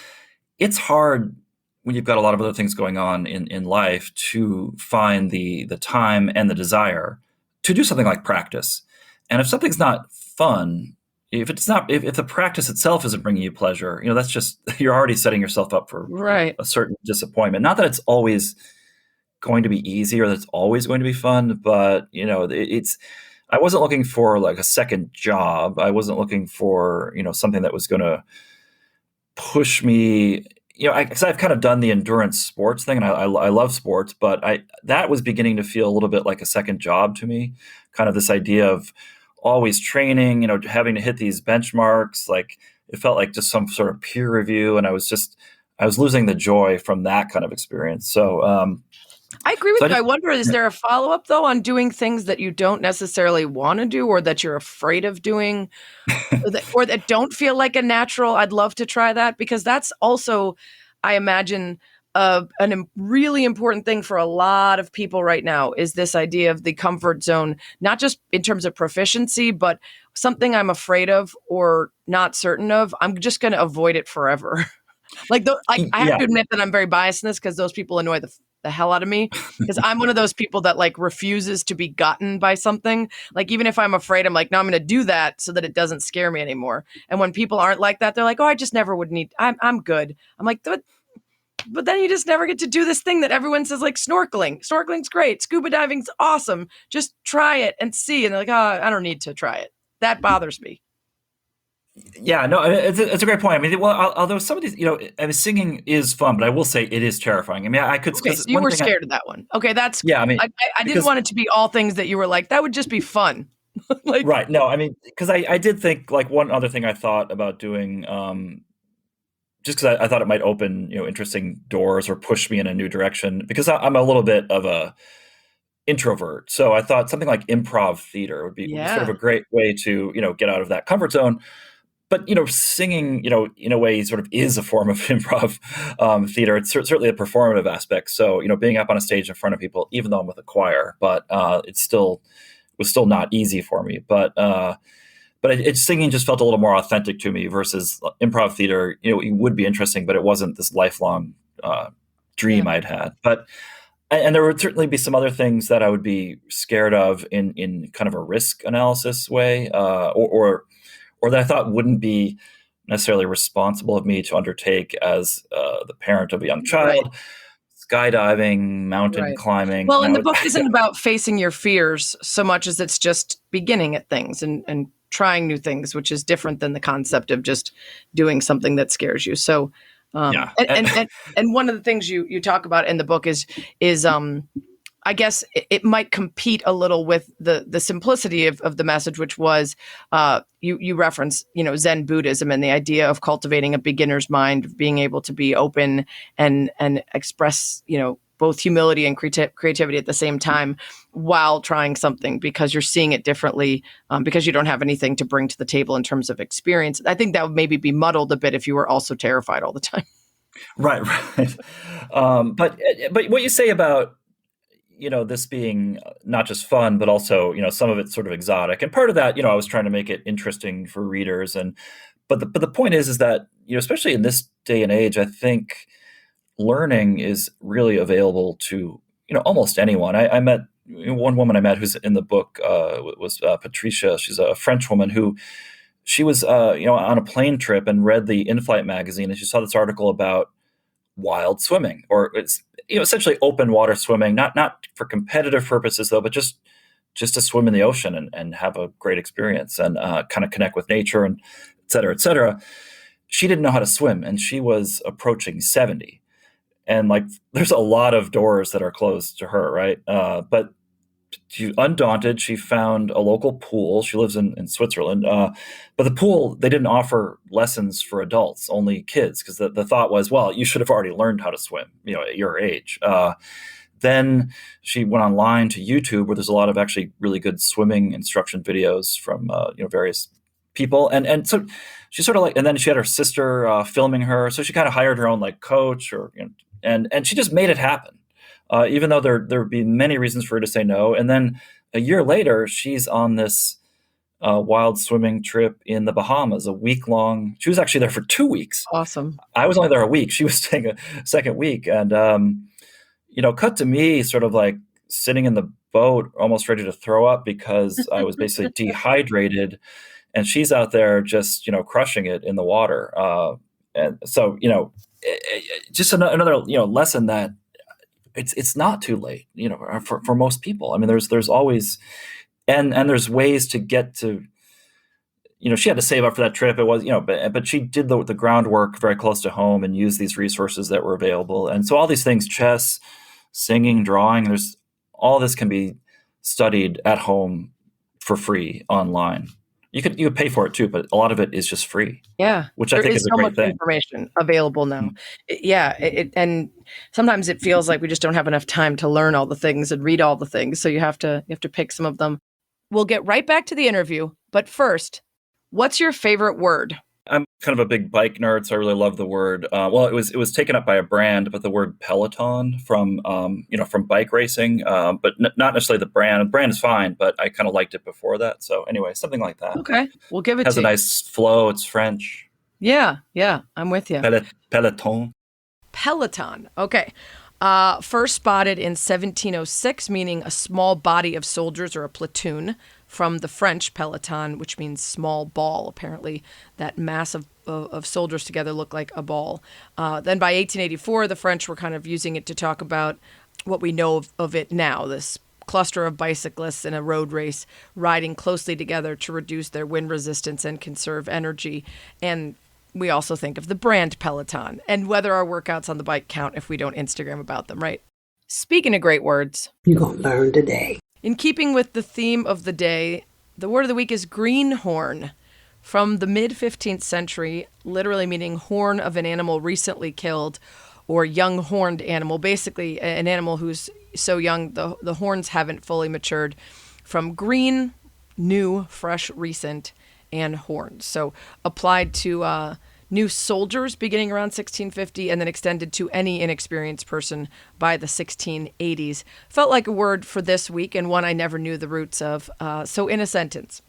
Speaker 2: it's hard when you've got a lot of other things going on in life to find the time and the desire to do something like practice. And if something's not fun, if the practice itself isn't bringing you pleasure, that's just, you're already setting yourself up for
Speaker 1: Right.
Speaker 2: a certain disappointment. Not that it's always going to be easy or that it's always going to be fun, but I wasn't looking for like a second job. I wasn't looking for, something that was going to push me, because I've kind of done the endurance sports thing, and I love sports, but that was beginning to feel a little bit like a second job to me. Kind of this idea of always training, having to hit these benchmarks. Like, it felt like just some sort of peer review, and I was losing the joy from that kind of experience. So,
Speaker 1: I agree with you. I wonder, is there a follow-up, though, on doing things that you don't necessarily want to do, or that you're afraid of doing, or that don't feel like a natural? I'd love to try that, because that's also, I imagine, a really important thing for a lot of people right now, is this idea of the comfort zone, not just in terms of proficiency, but something I'm afraid of or not certain of. I'm just going to avoid it forever. I have to admit that I'm very biased in this, because those people annoy the hell out of me, because I'm one of those people that like refuses to be gotten by something. Like, even if I'm afraid, I'm like, no, I'm going to do that so that it doesn't scare me anymore. And when people aren't like that, they're like, oh, I just never would need, I'm good. I'm like, but then you just never get to do this thing that everyone says, like snorkeling. Snorkeling's great. Scuba diving's awesome. Just try it and see. And they're like, oh, I don't need to try it. That bothers me.
Speaker 2: Yeah, no, it's a great point. I mean, well, although some of these, singing is fun, but I will say it is terrifying. I mean, I could.
Speaker 1: Okay, so you were scared of that one. Okay, that's.
Speaker 2: Yeah, I mean,
Speaker 1: I didn't want it to be all things that you were like, that would just be fun.
Speaker 2: Right. No, I mean, because I did think, like, one other thing I thought about doing, just because I thought it might open, interesting doors or push me in a new direction, because I'm a little bit of a introvert. So I thought something like improv theater would be sort of a great way to, get out of that comfort zone. But, singing, in a way sort of is a form of improv theater. It's certainly a performative aspect. So, being up on a stage in front of people, even though I'm with a choir, but it was still not easy for me. But singing just felt a little more authentic to me, versus improv theater. It would be interesting, but it wasn't this lifelong dream I'd had. And there would certainly be some other things that I would be scared of in kind of a risk analysis way, or that I thought wouldn't be necessarily responsible of me to undertake as the parent of a young child. Right. Skydiving, mountain climbing.
Speaker 1: Well, and the book isn't about facing your fears so much as it's just beginning at things and trying new things, which is different than the concept of just doing something that scares you. So, and one of the things you talk about in the book is I guess it might compete a little with the simplicity of the message, which was you reference, Zen Buddhism and the idea of cultivating a beginner's mind, being able to be open and express, both humility and creativity at the same time while trying something, because you're seeing it differently, because you don't have anything to bring to the table in terms of experience. I think that would maybe be muddled a bit if you were also terrified all the time.
Speaker 2: Right, right. But what you say about this being not just fun, but also some of it's sort of exotic, and part of that, I was trying to make it interesting for readers, and but the point is that especially in this day and age, I think learning is really available to almost anyone. I met one woman I met who's in the book was Patricia. She's a French woman who she was on a plane trip and read the in-flight magazine, and she saw this article about wild swimming, or it's essentially open water swimming, not for competitive purposes though, but just to swim in the ocean and have a great experience and kind of connect with nature and et cetera, et cetera. She didn't know how to swim, and she was approaching 70. And like, there's a lot of doors that are closed to her, right? But she, undaunted, she found a local pool. She lives in Switzerland. But the pool, they didn't offer lessons for adults, only kids, because the thought was, well, you should have already learned how to swim, at your age. Then she went online to YouTube, where there's a lot of actually really good swimming instruction videos from various people, and so she sort of and then she had her sister filming her, so she kind of hired her own coach, or and she just made it happen, even though there would be many reasons for her to say no. And then a year later, she's on this wild swimming trip in the Bahamas, a week long. She was actually there for 2 weeks.
Speaker 1: Awesome.
Speaker 2: I was only there a week. She was staying a second week, and cut to me sort of sitting in the boat, almost ready to throw up because I was basically dehydrated. And she's out there just, crushing it in the water. And so, just another, lesson that it's not too late, for most people. I mean, there's always, and there's ways to get to, she had to save up for that trip. It was, but she did the groundwork very close to home and used these resources that were available. And so all these things, chess, singing, drawing, all this can be studied at home for free online. You could pay for it too, but a lot of it is just free.
Speaker 1: Yeah,
Speaker 2: which I think is a great thing.
Speaker 1: There is so much information available now. Mm-hmm. And sometimes it feels like we just don't have enough time to learn all the things and read all the things. So you have to pick some of them. We'll get right back to the interview, but first, what's your favorite word?
Speaker 2: I'm kind of a big bike nerd, so I really love the word. Well, it was taken up by a brand, but the word Peloton from bike racing, but not necessarily the brand. The brand is fine, but I kind of liked it before that. So anyway, something like that.
Speaker 1: Okay, we'll give it.
Speaker 2: Has a nice flow. It's French.
Speaker 1: Yeah, I'm with you.
Speaker 2: Peloton.
Speaker 1: Peloton. Okay. First spotted in 1706, meaning a small body of soldiers or a platoon, from the French peloton, which means small ball. Apparently, that mass of soldiers together look like a ball. Then by 1884, the French were kind of using it to talk about what we know of it now, this cluster of bicyclists in a road race riding closely together to reduce their wind resistance and conserve energy. And we also think of the brand Peloton and whether our workouts on the bike count if we don't Instagram about them, right? Speaking of great words,
Speaker 3: you're going to learn today.
Speaker 1: In keeping with the theme of the day, the word of the week is greenhorn. From the mid-15th century, literally meaning horn of an animal recently killed or young horned animal, basically an animal who's so young the horns haven't fully matured. From green, new, fresh, recent, and horns. So applied to new soldiers beginning around 1650 and then extended to any inexperienced person by the 1680s. Felt like a word for this week and one I never knew the roots of. So in a sentence,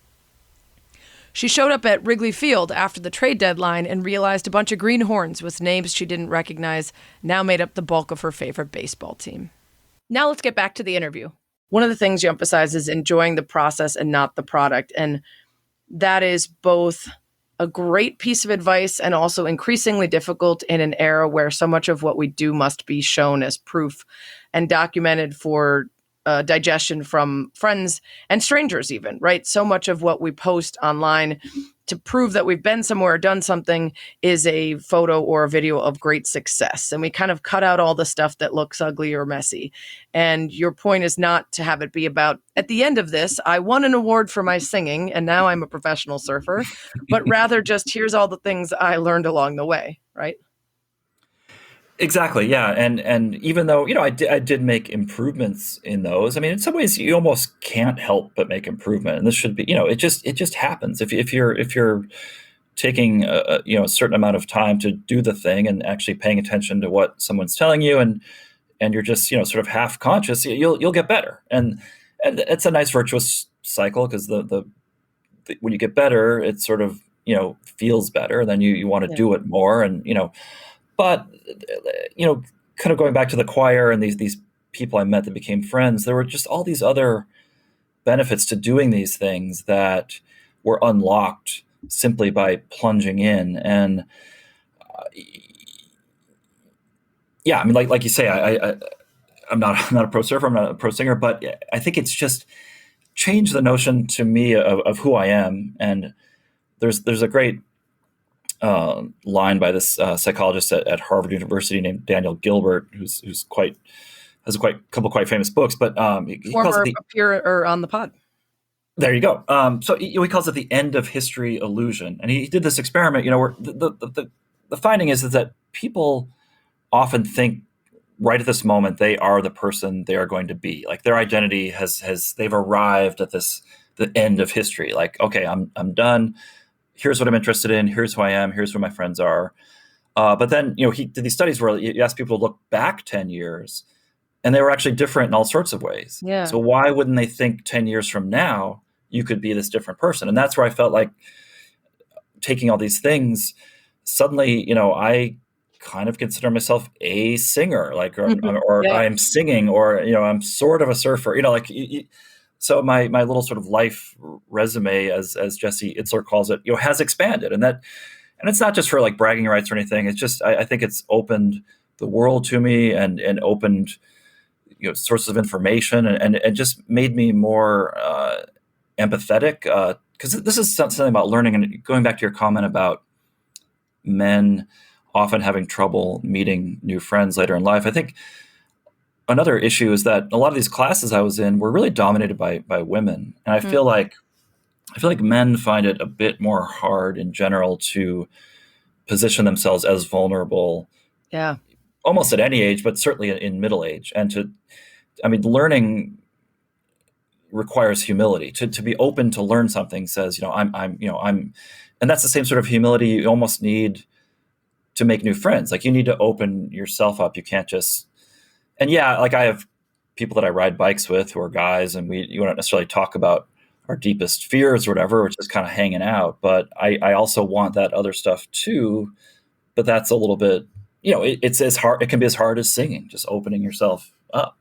Speaker 1: she showed up at Wrigley Field after the trade deadline and realized a bunch of greenhorns with names she didn't recognize now made up the bulk of her favorite baseball team. Now let's get back to the interview. One of the things you emphasize is enjoying the process and not the product. And that is both a great piece of advice and also increasingly difficult in an era where so much of what we do must be shown as proof and documented for digestion from friends and strangers even, right? So much of what we post online to prove that we've been somewhere or done something is a photo or a video of great success. And we kind of cut out all the stuff that looks ugly or messy. And your point is not to have it be about, at the end of this, I won an award for my singing and now I'm a professional surfer, but rather just here's all the things I learned along the way, right?
Speaker 2: Exactly. Yeah. And even though, I did make improvements in those, I mean, in some ways you almost can't help but make improvement. And this should be, it just happens. If you're taking a certain amount of time to do the thing and actually paying attention to what someone's telling you, and you're just, sort of half conscious, you'll get better. And it's a nice virtuous cycle, because the when you get better, it sort of, feels better, and then you want to do it more. And, but, kind of going back to the choir and these people I met that became friends, there were just all these other benefits to doing these things that were unlocked simply by plunging in. And yeah, I mean, like you say, I'm not a pro surfer, I'm not a pro singer, but I think it's just changed the notion to me of who I am. And there's a great line by this psychologist at Harvard University named Daniel Gilbert, who's has a couple quite famous books, but he calls it
Speaker 1: or on the pod.
Speaker 2: There you go. So he calls it the end of history illusion, and he did this experiment. Where the finding is that people often think right at this moment they are the person they are going to be. Like their identity they've arrived at the end of history. Like, okay, I'm done. Here's what I'm interested in. Here's who I am. Here's who my friends are. But then, he did these studies where you asked people to look back 10 years, and they were actually different in all sorts of ways.
Speaker 1: Yeah.
Speaker 2: So why wouldn't they think 10 years from now you could be this different person? And that's where I felt like taking all these things, suddenly, I kind of consider myself a singer, like, or
Speaker 1: Yeah.
Speaker 2: I'm singing, or, I'm sort of a surfer, so my little sort of life resume, as Jesse Itzler calls it, has expanded, and it's not just for like bragging rights or anything. It's just I think it's opened the world to me, and opened sources of information, and just made me more empathetic. Because this is something about learning, and going back to your comment about men often having trouble meeting new friends later in life. I think another issue is that a lot of these classes I was in were really dominated by women. And I feel like men find it a bit more hard in general to position themselves as vulnerable.
Speaker 1: Yeah.
Speaker 2: Almost at any age, but certainly in middle age. And learning requires humility. To be open to learn something says, I'm, and that's the same sort of humility you almost need to make new friends. Like, you need to open yourself up. You can't just, and yeah, like I have people that I ride bikes with who are guys, and you don't necessarily talk about our deepest fears or whatever, which is kind of hanging out. But I also want that other stuff too. But that's a little bit, it's as hard. It can be as hard as singing, just opening yourself up.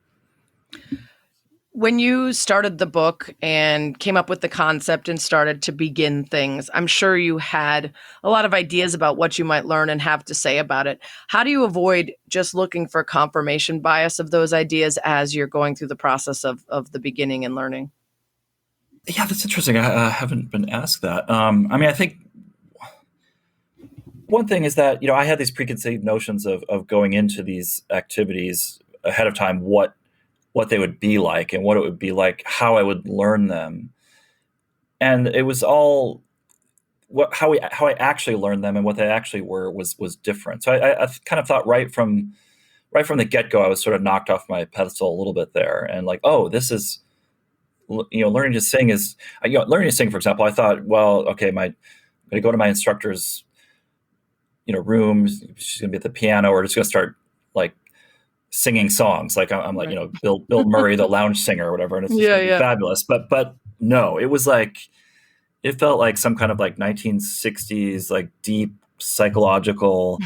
Speaker 1: When you started the book and came up with the concept and started to begin things, I'm sure you had a lot of ideas about what you might learn and have to say about it. How do you avoid just looking for confirmation bias of those ideas as you're going through the process of the beginning and learning?
Speaker 2: Yeah, that's interesting. I haven't been asked that. I think one thing is that, I had these preconceived notions of going into these activities ahead of time, what they would be like and what it would be like, how I would learn them. And it was all how I actually learned them and what they actually were was different. So I kind of thought right from the get-go, I was sort of knocked off my pedestal a little bit there, and like, oh, this is, learning to sing is, learning to sing, for example, I thought, well, okay, I'm going to go to my instructor's, room. She's going to be at the piano. We're just going to start like singing songs. Like I'm like, Bill Murray, the lounge singer or whatever. And it's just gonna be fabulous. But no, it was like, it felt like some kind of like 1960s, like deep psychological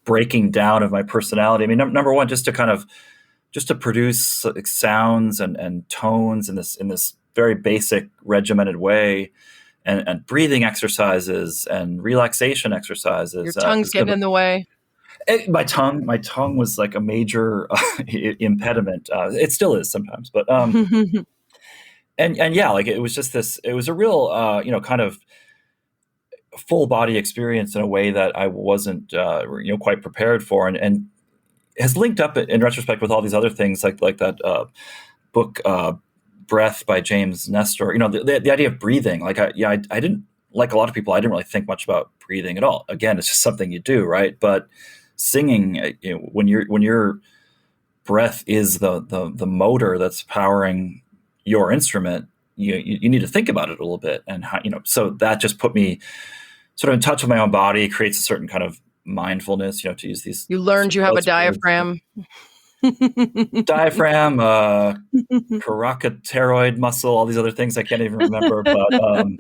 Speaker 2: breaking down of my personality. I mean, number one, just to produce like sounds and tones in this very basic regimented way, and breathing exercises and relaxation exercises.
Speaker 1: Your tongue's getting in the way.
Speaker 2: My tongue was like a major impediment. It still is sometimes, but and yeah, like it was just this. It was a real, kind of full body experience in a way that I wasn't, quite prepared for, and has linked up in retrospect with all these other things, like that book, Breath by James Nestor. The idea of breathing. Like I didn't, like a lot of people, I didn't really think much about breathing at all. Again, it's just something you do, right? But singing, when your breath is the motor that's powering your instrument, you need to think about it a little bit, and how, so that just put me sort of in touch with my own body, creates a certain kind of mindfulness, to use these.
Speaker 1: You learned you have a diaphragm.
Speaker 2: Diaphragm, carotid muscle, all these other things I can't even remember. But and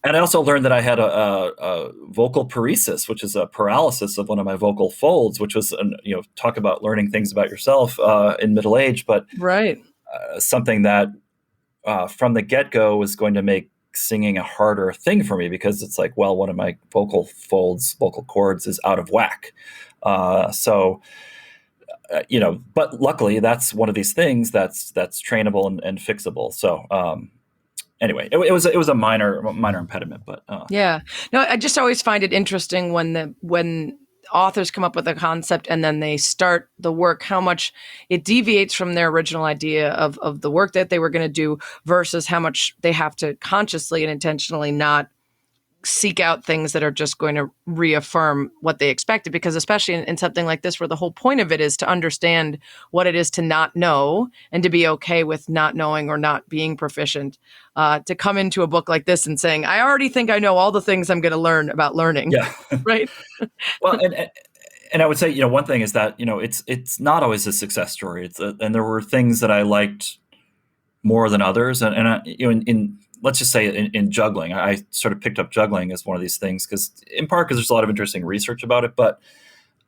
Speaker 2: I also learned that I had a vocal paresis, which is a paralysis of one of my vocal folds, which was, talk about learning things about yourself in middle age, but
Speaker 1: Right.
Speaker 2: Something that from the get-go was going to make singing a harder thing for me, because it's like, well, one of my vocal cords is out of whack. But luckily that's one of these things that's trainable and fixable. So anyway, it was a minor impediment, but
Speaker 1: Yeah. No, I just always find it interesting when authors come up with a concept and then they start the work, how much it deviates from their original idea of the work that they were going to do versus how much they have to consciously and intentionally not seek out things that are just going to reaffirm what they expected. Because especially in something like this, where the whole point of it is to understand what it is to not know and to be okay with not knowing or not being proficient, to come into a book like this and saying, I already think I know all the things I'm going to learn about learning.
Speaker 2: yeah.
Speaker 1: Right.
Speaker 2: Well, and I would say, one thing is that, it's not always a success story. And there were things that I liked more than others. And in let's just say in juggling, I sort of picked up juggling as one of these things, in part because there's a lot of interesting research about it, but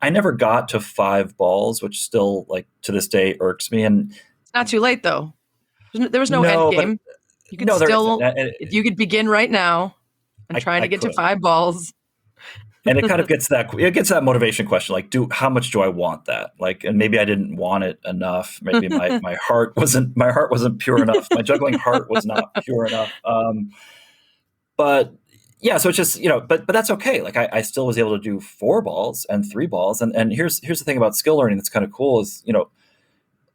Speaker 2: I never got to 5 balls, which still, like, to this day irks me. And
Speaker 1: it's not too late though. There was no
Speaker 2: No,
Speaker 1: end
Speaker 2: but
Speaker 1: game. You could
Speaker 2: no, there
Speaker 1: still,
Speaker 2: isn't.
Speaker 1: you could begin right now and trying
Speaker 2: I
Speaker 1: to get to
Speaker 2: could.
Speaker 1: 5 balls.
Speaker 2: And it kind of gets that motivation question, like, how much do I want that? Like, and maybe I didn't want it enough. Maybe my heart wasn't pure enough. My juggling heart was not pure enough. But yeah, so it's just, but that's okay. Like I still was able to do 4 balls and 3 balls. And here's the thing about skill learning that's kind of cool is,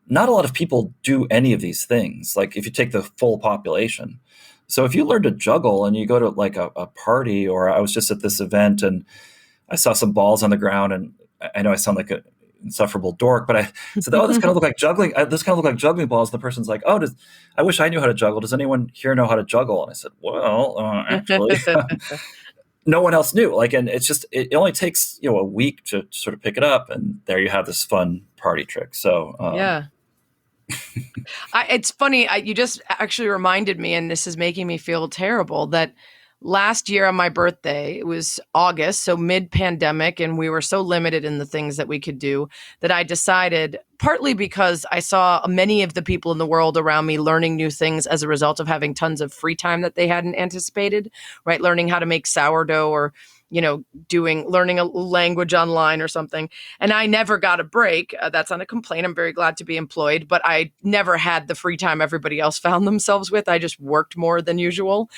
Speaker 2: not a lot of people do any of these things. Like if you take the full population. So if you learn to juggle and you go to like a party, or I was just at this event and I saw some balls on the ground, and I know I sound like an insufferable dork, but I said, "Oh, this kind of look like juggling. This kind of look like juggling balls." And the person's like, "Oh, I wish I knew how to juggle. Does anyone here know how to juggle?" And I said, "Well, actually, no one else knew." Like, and it's just it only takes a week to sort of pick it up, and there you have this fun party trick. So
Speaker 1: Yeah. It's funny. You just actually reminded me, and this is making me feel terrible, that last year on my birthday, it was August, so mid-pandemic, and we were so limited in the things that we could do that I decided, partly because I saw many of the people in the world around me learning new things as a result of having tons of free time that they hadn't anticipated, right? Learning how to make sourdough, or learning a language online or something. And I never got a break. That's not a complaint. I'm very glad to be employed, but I never had the free time everybody else found themselves with. I just worked more than usual,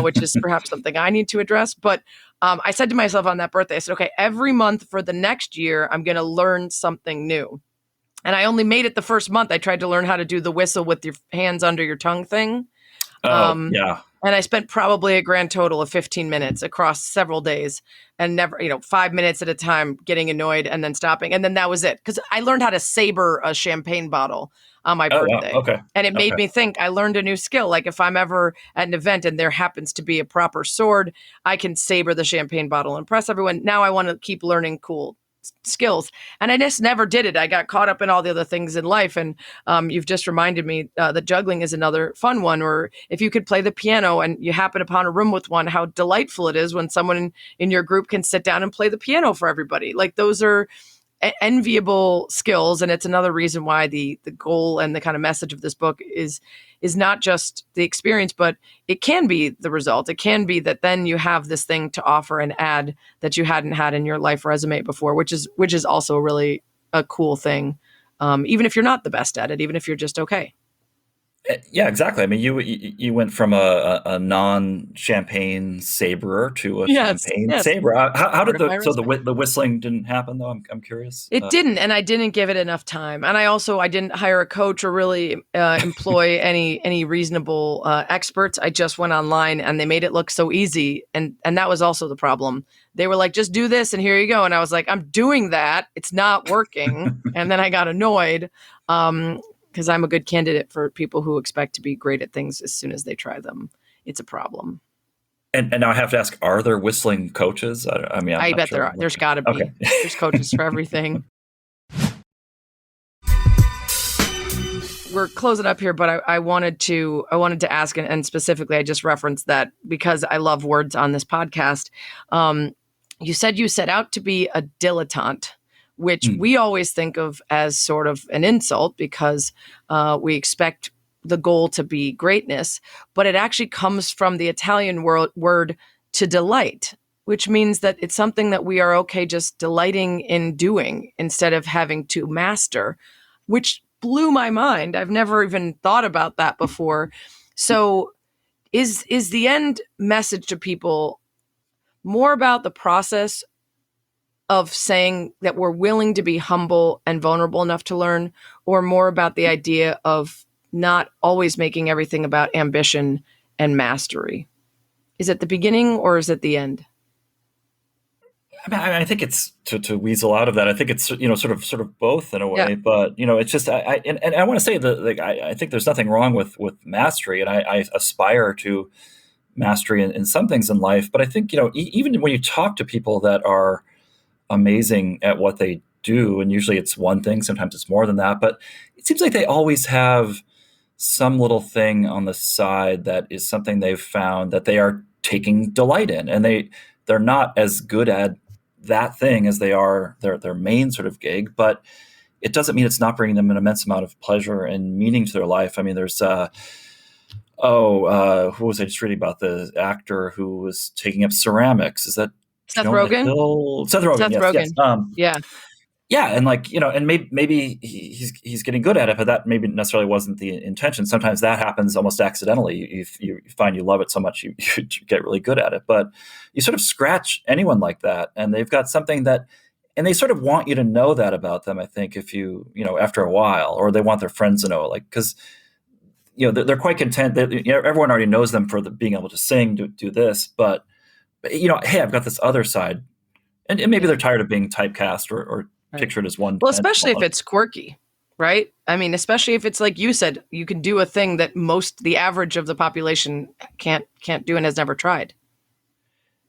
Speaker 1: which is perhaps something I need to address. But I said to myself on that birthday, I said, okay, every month for the next year, I'm going to learn something new. And I only made it the first month. I tried to learn how to do the whistle with your hands under your tongue thing.
Speaker 2: Yeah.
Speaker 1: And I spent probably a grand total of 15 minutes across several days, and never, 5 minutes at a time, getting annoyed and then stopping. And then that was it. Because I learned how to saber a champagne bottle on my birthday.
Speaker 2: Wow. Okay.
Speaker 1: And it made me think I learned a new skill. Like if I'm ever at an event and there happens to be a proper sword, I can saber the champagne bottle and impress everyone. Now I want to keep learning cool skills. And I just never did it. I got caught up in all the other things in life. And you've just reminded me that juggling is another fun one, or if you could play the piano and you happen upon a room with one, how delightful it is when someone in your group can sit down and play the piano for everybody. Like those are, enviable skills. And it's another reason why the goal and the kind of message of this book is not just the experience, but it can be the result. It can be that then you have this thing to offer and add that you hadn't had in your life resume before, which is also really a cool thing. Even if you're not the best at it, even if you're just okay.
Speaker 2: Yeah, exactly. I mean, you went from a non-champagne saberer to a champagne saberer. How did the whistling didn't happen though? I'm curious.
Speaker 1: It didn't, and I didn't give it enough time. And I didn't hire a coach or really employ any reasonable experts. I just went online, and they made it look so easy, and that was also the problem. They were like, just do this, and here you go. And I was like, I'm doing that. It's not working. And then I got annoyed. Because I'm a good candidate for people who expect to be great at things as soon as they try them. It's a problem.
Speaker 2: And now I have to ask, are there whistling coaches? I
Speaker 1: bet there are. There's got to be. Okay. There's coaches for everything. We're closing up here, but I wanted to ask, and specifically, I just referenced that because I love words on this podcast. You said you set out to be a dilettante, which we always think of as sort of an insult because we expect the goal to be greatness, but it actually comes from the Italian word to delight, which means that it's something that we are okay just delighting in doing instead of having to master, which blew my mind. I've never even thought about that before. So is the end message to people more about the process of saying that we're willing to be humble and vulnerable enough to learn, or more about the idea of not always making everything about ambition and mastery? Is it the beginning or is it the end?
Speaker 2: I think it's to weasel out of that. I think it's sort of both in a way, but it's just I want to say that I think there's nothing wrong with mastery, and I aspire to mastery in some things in life. But I think even when you talk to people that are amazing at what they do, and usually it's one thing, sometimes it's more than that, but it seems like they always have some little thing on the side that is something they've found that they are taking delight in, and they're not as good at that thing as they are their main sort of gig, but it doesn't mean it's not bringing them an immense amount of pleasure and meaning to their life. I mean, there's who was I just reading about, the actor who was taking up ceramics? Is that
Speaker 1: Seth Rogen?
Speaker 2: Seth Rogen.
Speaker 1: Yes.
Speaker 2: Yeah, and and maybe he's getting good at it, but that maybe necessarily wasn't the intention. Sometimes that happens almost accidentally. You find you love it so much you get really good at it. But you sort of scratch anyone like that, and they've got something that, and they sort of want you to know that about them. I think if after a while, or they want their friends to know, because they're quite content. Everyone already knows them for being able to sing, do this, but hey, I've got this other side, and maybe they're tired of being typecast or pictured as one.
Speaker 1: Well, especially if it's quirky, right? I mean, especially if it's like you said, you can do a thing that the average of the population can't do and has never tried.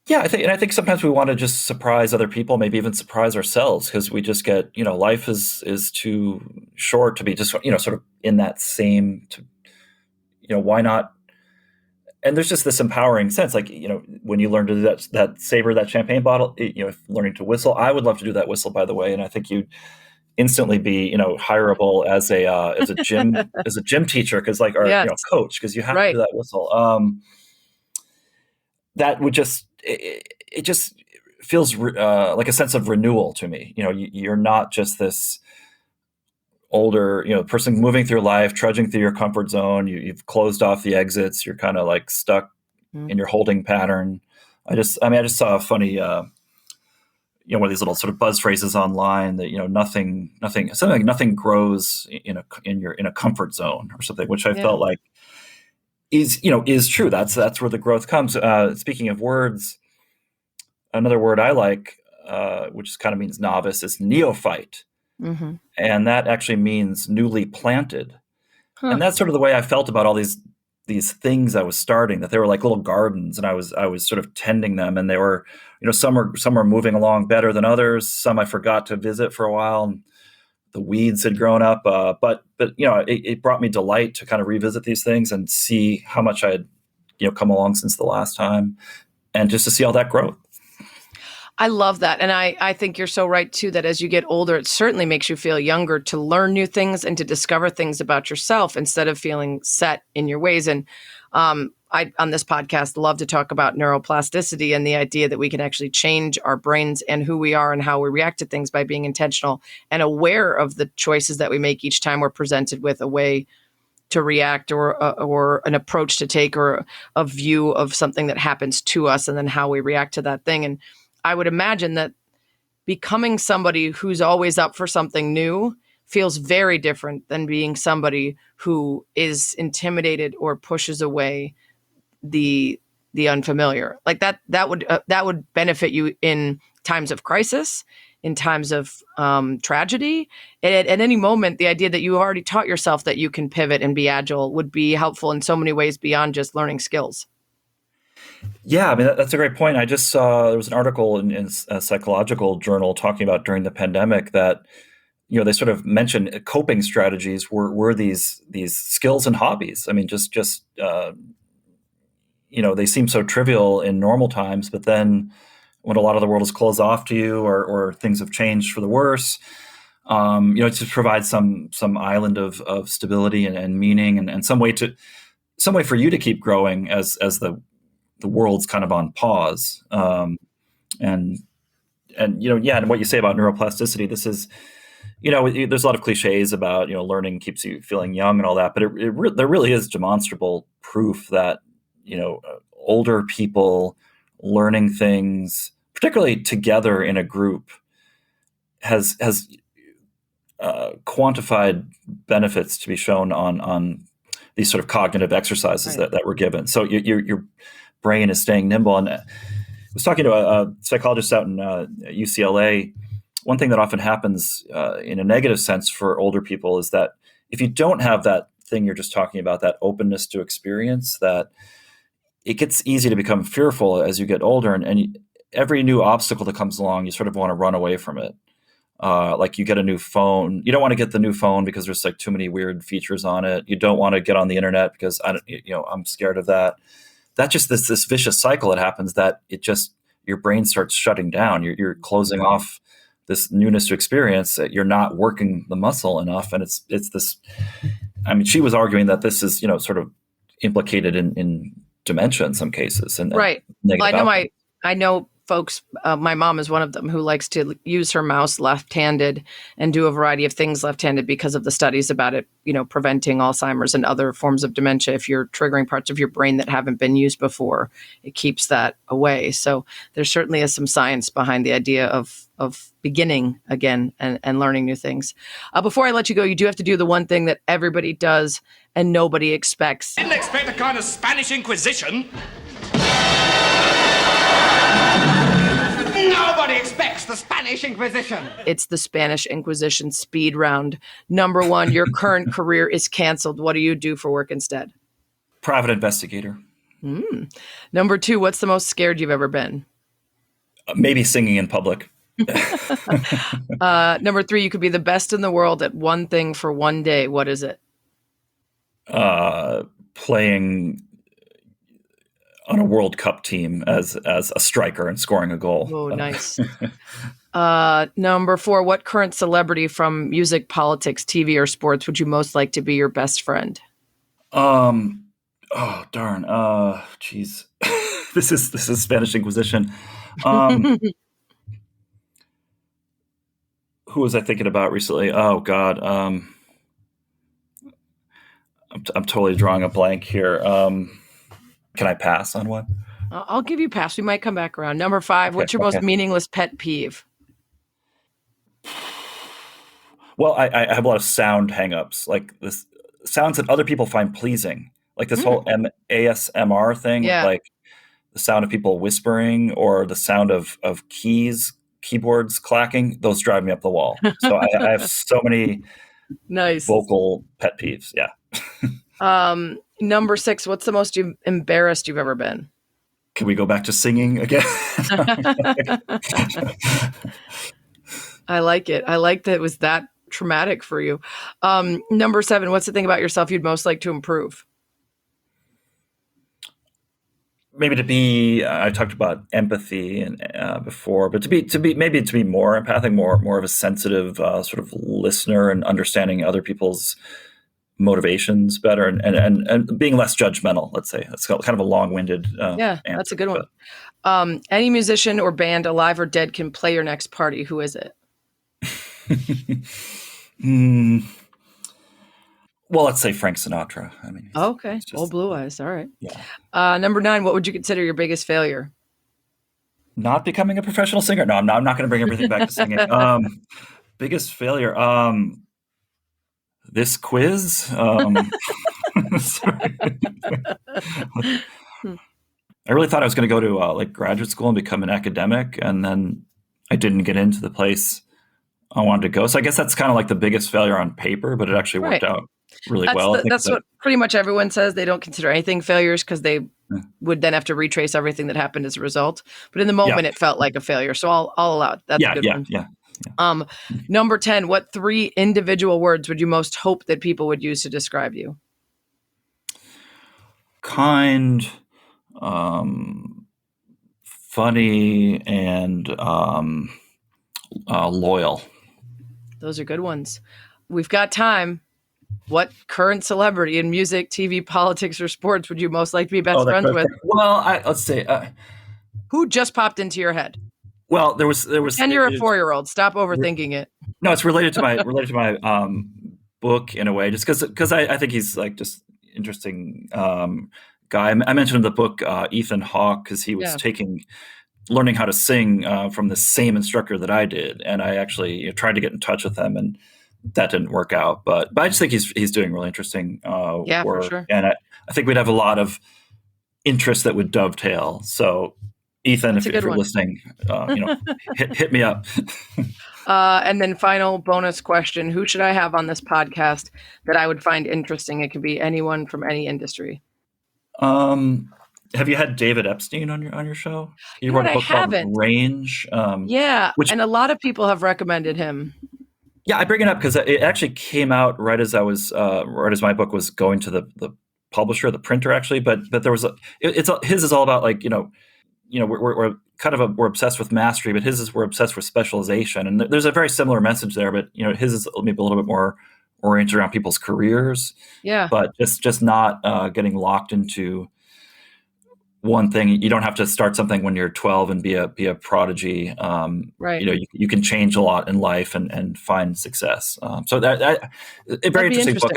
Speaker 2: Yeah, I think sometimes we want to just surprise other people, maybe even surprise ourselves, because we just get life is too short to be just sort of in that same. Why not? And there's just this empowering sense, when you learn to do that savor that champagne bottle, learning to whistle. I would love to do that whistle, by the way, and I think you'd instantly be, hireable as a gym teacher, because coach, because you have to do that whistle. That would just it just feels like a sense of renewal to me. You're not just this older, person moving through life, trudging through your comfort zone. You've closed off the exits. You're kind of stuck in your holding pattern. I just saw a funny, one of these little sort of buzz phrases online that, nothing grows in a comfort zone or something, which I felt like is true. That's where the growth comes. Speaking of words, another word I like, which kind of means novice, is neophyte. Mm-hmm. And that actually means newly planted. Huh. And that's sort of the way I felt about all these things I was starting, that they were like little gardens, and I was sort of tending them, and they were, some were moving along better than others. Some I forgot to visit for a while, and the weeds had grown up. But it brought me delight to kind of revisit these things and see how much I had, come along since the last time, and just to see all that growth.
Speaker 1: I love that. And I think you're so right, too, that as you get older, it certainly makes you feel younger to learn new things and to discover things about yourself instead of feeling set in your ways. And I, on this podcast, love to talk about neuroplasticity and the idea that we can actually change our brains and who we are and how we react to things by being intentional and aware of the choices that we make each time we're presented with a way to react or an approach to take or a view of something that happens to us and then how we react to that thing. And I would imagine that becoming somebody who's always up for something new feels very different than being somebody who is intimidated or pushes away the unfamiliar. Like that would benefit you in times of crisis, in times of tragedy. At any moment, the idea that you already taught yourself that you can pivot and be agile would be helpful in so many ways beyond just learning skills.
Speaker 2: Yeah, I mean, that's a great point. I just saw there was an article in a psychological journal talking about during the pandemic that, they sort of mentioned coping strategies were these skills and hobbies. I mean, they seem so trivial in normal times, but then when a lot of the world is closed off to you or things have changed for the worse, it just provides some island of stability and meaning and some way for you to keep growing as the world's kind of on pause. And what you say about neuroplasticity, this is, there's a lot of cliches about, learning keeps you feeling young and all that, but there really is demonstrable proof that, older people learning things, particularly together in a group, has quantified benefits to be shown on these sort of cognitive exercises that we're given. So your brain is staying nimble. And I was talking to a psychologist out in UCLA. One thing that often happens in a negative sense for older people is that if you don't have that thing you're just talking about, that openness to experience, that it gets easy to become fearful as you get older. And every new obstacle that comes along, you sort of want to run away from it. Like you get a new phone. You don't want to get the new phone because there's like too many weird features on it. You don't want to get on the internet because I'm scared of that. That's just this vicious cycle that happens that your brain starts shutting down. You're closing off this newness to experience. You're not working the muscle enough. And it's this, I mean, she was arguing that this is, sort of implicated in dementia in some cases. And
Speaker 1: right.
Speaker 2: Well,
Speaker 1: I know folks, my mom is one of them who likes to use her mouse left-handed and do a variety of things left-handed because of the studies about it, preventing Alzheimer's and other forms of dementia. If you're triggering parts of your brain that haven't been used before, it keeps that away. So there certainly is some science behind the idea of beginning again and learning new things. Before I let you go, you do have to do the one thing that everybody does and nobody expects.
Speaker 3: Didn't expect a kind of Spanish Inquisition. Nobody expects the Spanish Inquisition.
Speaker 1: It's the Spanish Inquisition speed round. Number one, your current career is canceled. What do you do for work instead?
Speaker 2: Private investigator.
Speaker 1: Number two, what's the most scared you've ever been?
Speaker 2: Maybe singing in public.
Speaker 1: Number three, you could be the best in the world at one thing for one day. What is it?
Speaker 2: Playing on a World Cup team as a striker and scoring a goal.
Speaker 1: Oh, nice. Number four, what current celebrity from music, politics, TV, or sports would you most like to be your best friend?
Speaker 2: Oh, darn. Geez. This is Spanish Inquisition. Who was I thinking about recently? Oh, God. I'm totally drawing a blank here. Can I pass on one?
Speaker 1: I'll give you a pass. We might come back around. Number five, what's your most meaningless pet peeve?
Speaker 2: Well, I have a lot of sound hangups, like this sounds that other people find pleasing, like this whole ASMR thing, like the sound of people whispering or the sound of keyboards clacking. Those drive me up the wall. So I have so many
Speaker 1: nice
Speaker 2: vocal pet peeves. Yeah.
Speaker 1: Number six, what's the most embarrassed you've ever been?
Speaker 2: Can we go back to singing again?
Speaker 1: I like it. I like that it was that traumatic for you. Number seven, what's the thing about yourself you'd most like to improve?
Speaker 2: maybe to be, I talked about empathy and before, but to be more empathic, more of a sensitive sort of listener and understanding other people's motivations better and being less judgmental, let's say. That's kind of a long-winded
Speaker 1: Yeah,
Speaker 2: answer,
Speaker 1: that's a good one. Any musician or band, alive or dead, can play your next party. Who is it?
Speaker 2: Well, let's say Frank Sinatra. I mean,
Speaker 1: Okay. Old Blue Eyes. All right.
Speaker 2: Yeah.
Speaker 1: Number 9, what would you consider your biggest failure?
Speaker 2: Not becoming a professional singer. No, I'm not going to bring everything back to singing. Biggest failure. This quiz. Sorry. I really thought I was going to go to like graduate school and become an academic, and then I didn't get into the place I wanted to go. So I guess that's kind of like the biggest failure on paper, but it actually worked out really well.
Speaker 1: That's what pretty much everyone says. They don't consider anything failures because they would then have to retrace everything that happened as a result. But in the moment, it felt like a failure. So I'll allow it. That's a good one.
Speaker 2: Yeah.
Speaker 1: Number 10, what 3 individual words would you most hope that people would use to describe you?
Speaker 2: Kind, funny, and loyal.
Speaker 1: Those are good ones. We've got time. What current celebrity in music, TV, politics, or sports would you most like to be best friends with?
Speaker 2: Well, let's say
Speaker 1: who just popped into your head?
Speaker 2: Well, there was,
Speaker 1: and you're a 4-year-old. Stop overthinking it.
Speaker 2: No, it's related to my book in a way, just because I think he's like just interesting guy. I mentioned in the book Ethan Hawke because he was learning how to sing from the same instructor that I did, and I actually tried to get in touch with him, and that didn't work out. But I just think he's doing really interesting work,
Speaker 1: for sure.
Speaker 2: And I think we'd have a lot of interests that would dovetail. So, Ethan, if you're listening, hit me up.
Speaker 1: And then final bonus question: who should I have on this podcast that I would find interesting? It could be anyone from any industry.
Speaker 2: Have you had David Epstein on your show? He wrote a book called Range.
Speaker 1: And a lot of people have recommended him.
Speaker 2: Yeah, I bring it up because it actually came out right as my book was going to the publisher, the printer, actually. But there was his is all about like we're kind of we're obsessed with mastery, but his is we're obsessed with specialization, and there's a very similar message there. But his is maybe a little bit more oriented around people's careers.
Speaker 1: Yeah,
Speaker 2: but just not getting locked into one thing. You don't have to start something when you're 12 and be a prodigy.
Speaker 1: Right.
Speaker 2: You can change a lot in life and find success. So that a very interesting book,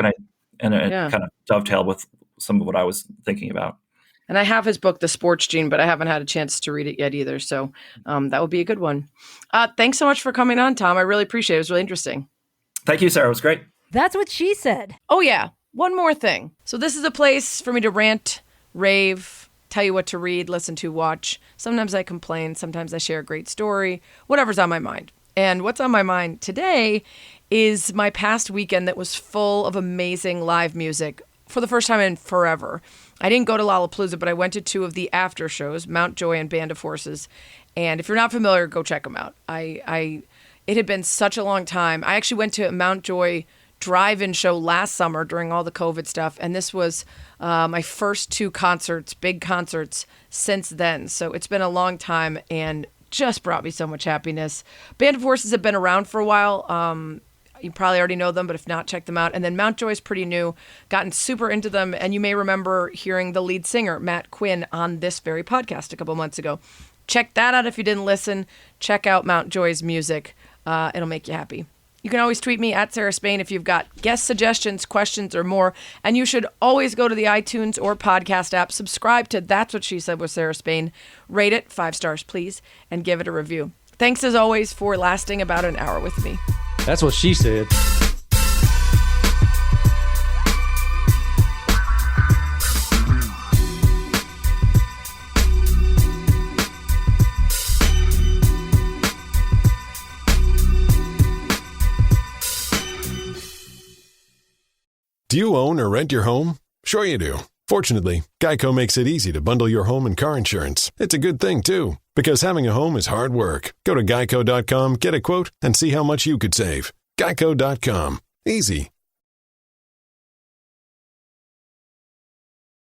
Speaker 2: and it kind of dovetailed with some of what I was thinking about.
Speaker 1: And I have his book, The Sports Gene, but I haven't had a chance to read it yet either. So that would be a good one. Thanks so much for coming on, Tom. I really appreciate it. It was really interesting.
Speaker 2: Thank you, Sarah. It was great.
Speaker 4: That's what she said.
Speaker 1: Oh, yeah. One more thing. So this is a place for me to rant, rave, tell you what to read, listen to, watch. Sometimes I complain. Sometimes I share a great story, whatever's on my mind. And what's on my mind today is my past weekend that was full of amazing live music for the first time in forever. I didn't go to Lollapalooza, but I went to 2 of the after shows, Mount Joy and Band of Horses. And if you're not familiar, go check them out. It had been such a long time. I actually went to a Mount Joy drive-in show last summer during all the COVID stuff, and this was my first 2 concerts, big concerts, since then. So it's been a long time and just brought me so much happiness. Band of Horses have been around for a while. You probably already know them, but if not, check them out. And then Mount Joy is pretty new, gotten super into them, and you may remember hearing the lead singer, Matt Quinn, on this very podcast a couple months ago. Check that out if you didn't listen. Check out Mount Joy's music. It'll make you happy. You can always tweet me at Sarah Spain if you've got guest suggestions, questions, or more. And you should always go to the iTunes or podcast app, subscribe to That's What She Said with Sarah Spain, rate it 5 stars, please, and give it a review. Thanks, as always, for lasting about an hour with me.
Speaker 5: That's what she said.
Speaker 6: Do you own or rent your home? Sure you do. Fortunately, Geico makes it easy to bundle your home and car insurance. It's a good thing, too, because having a home is hard work. Go to geico.com, get a quote, and see how much you could save. Geico.com. Easy.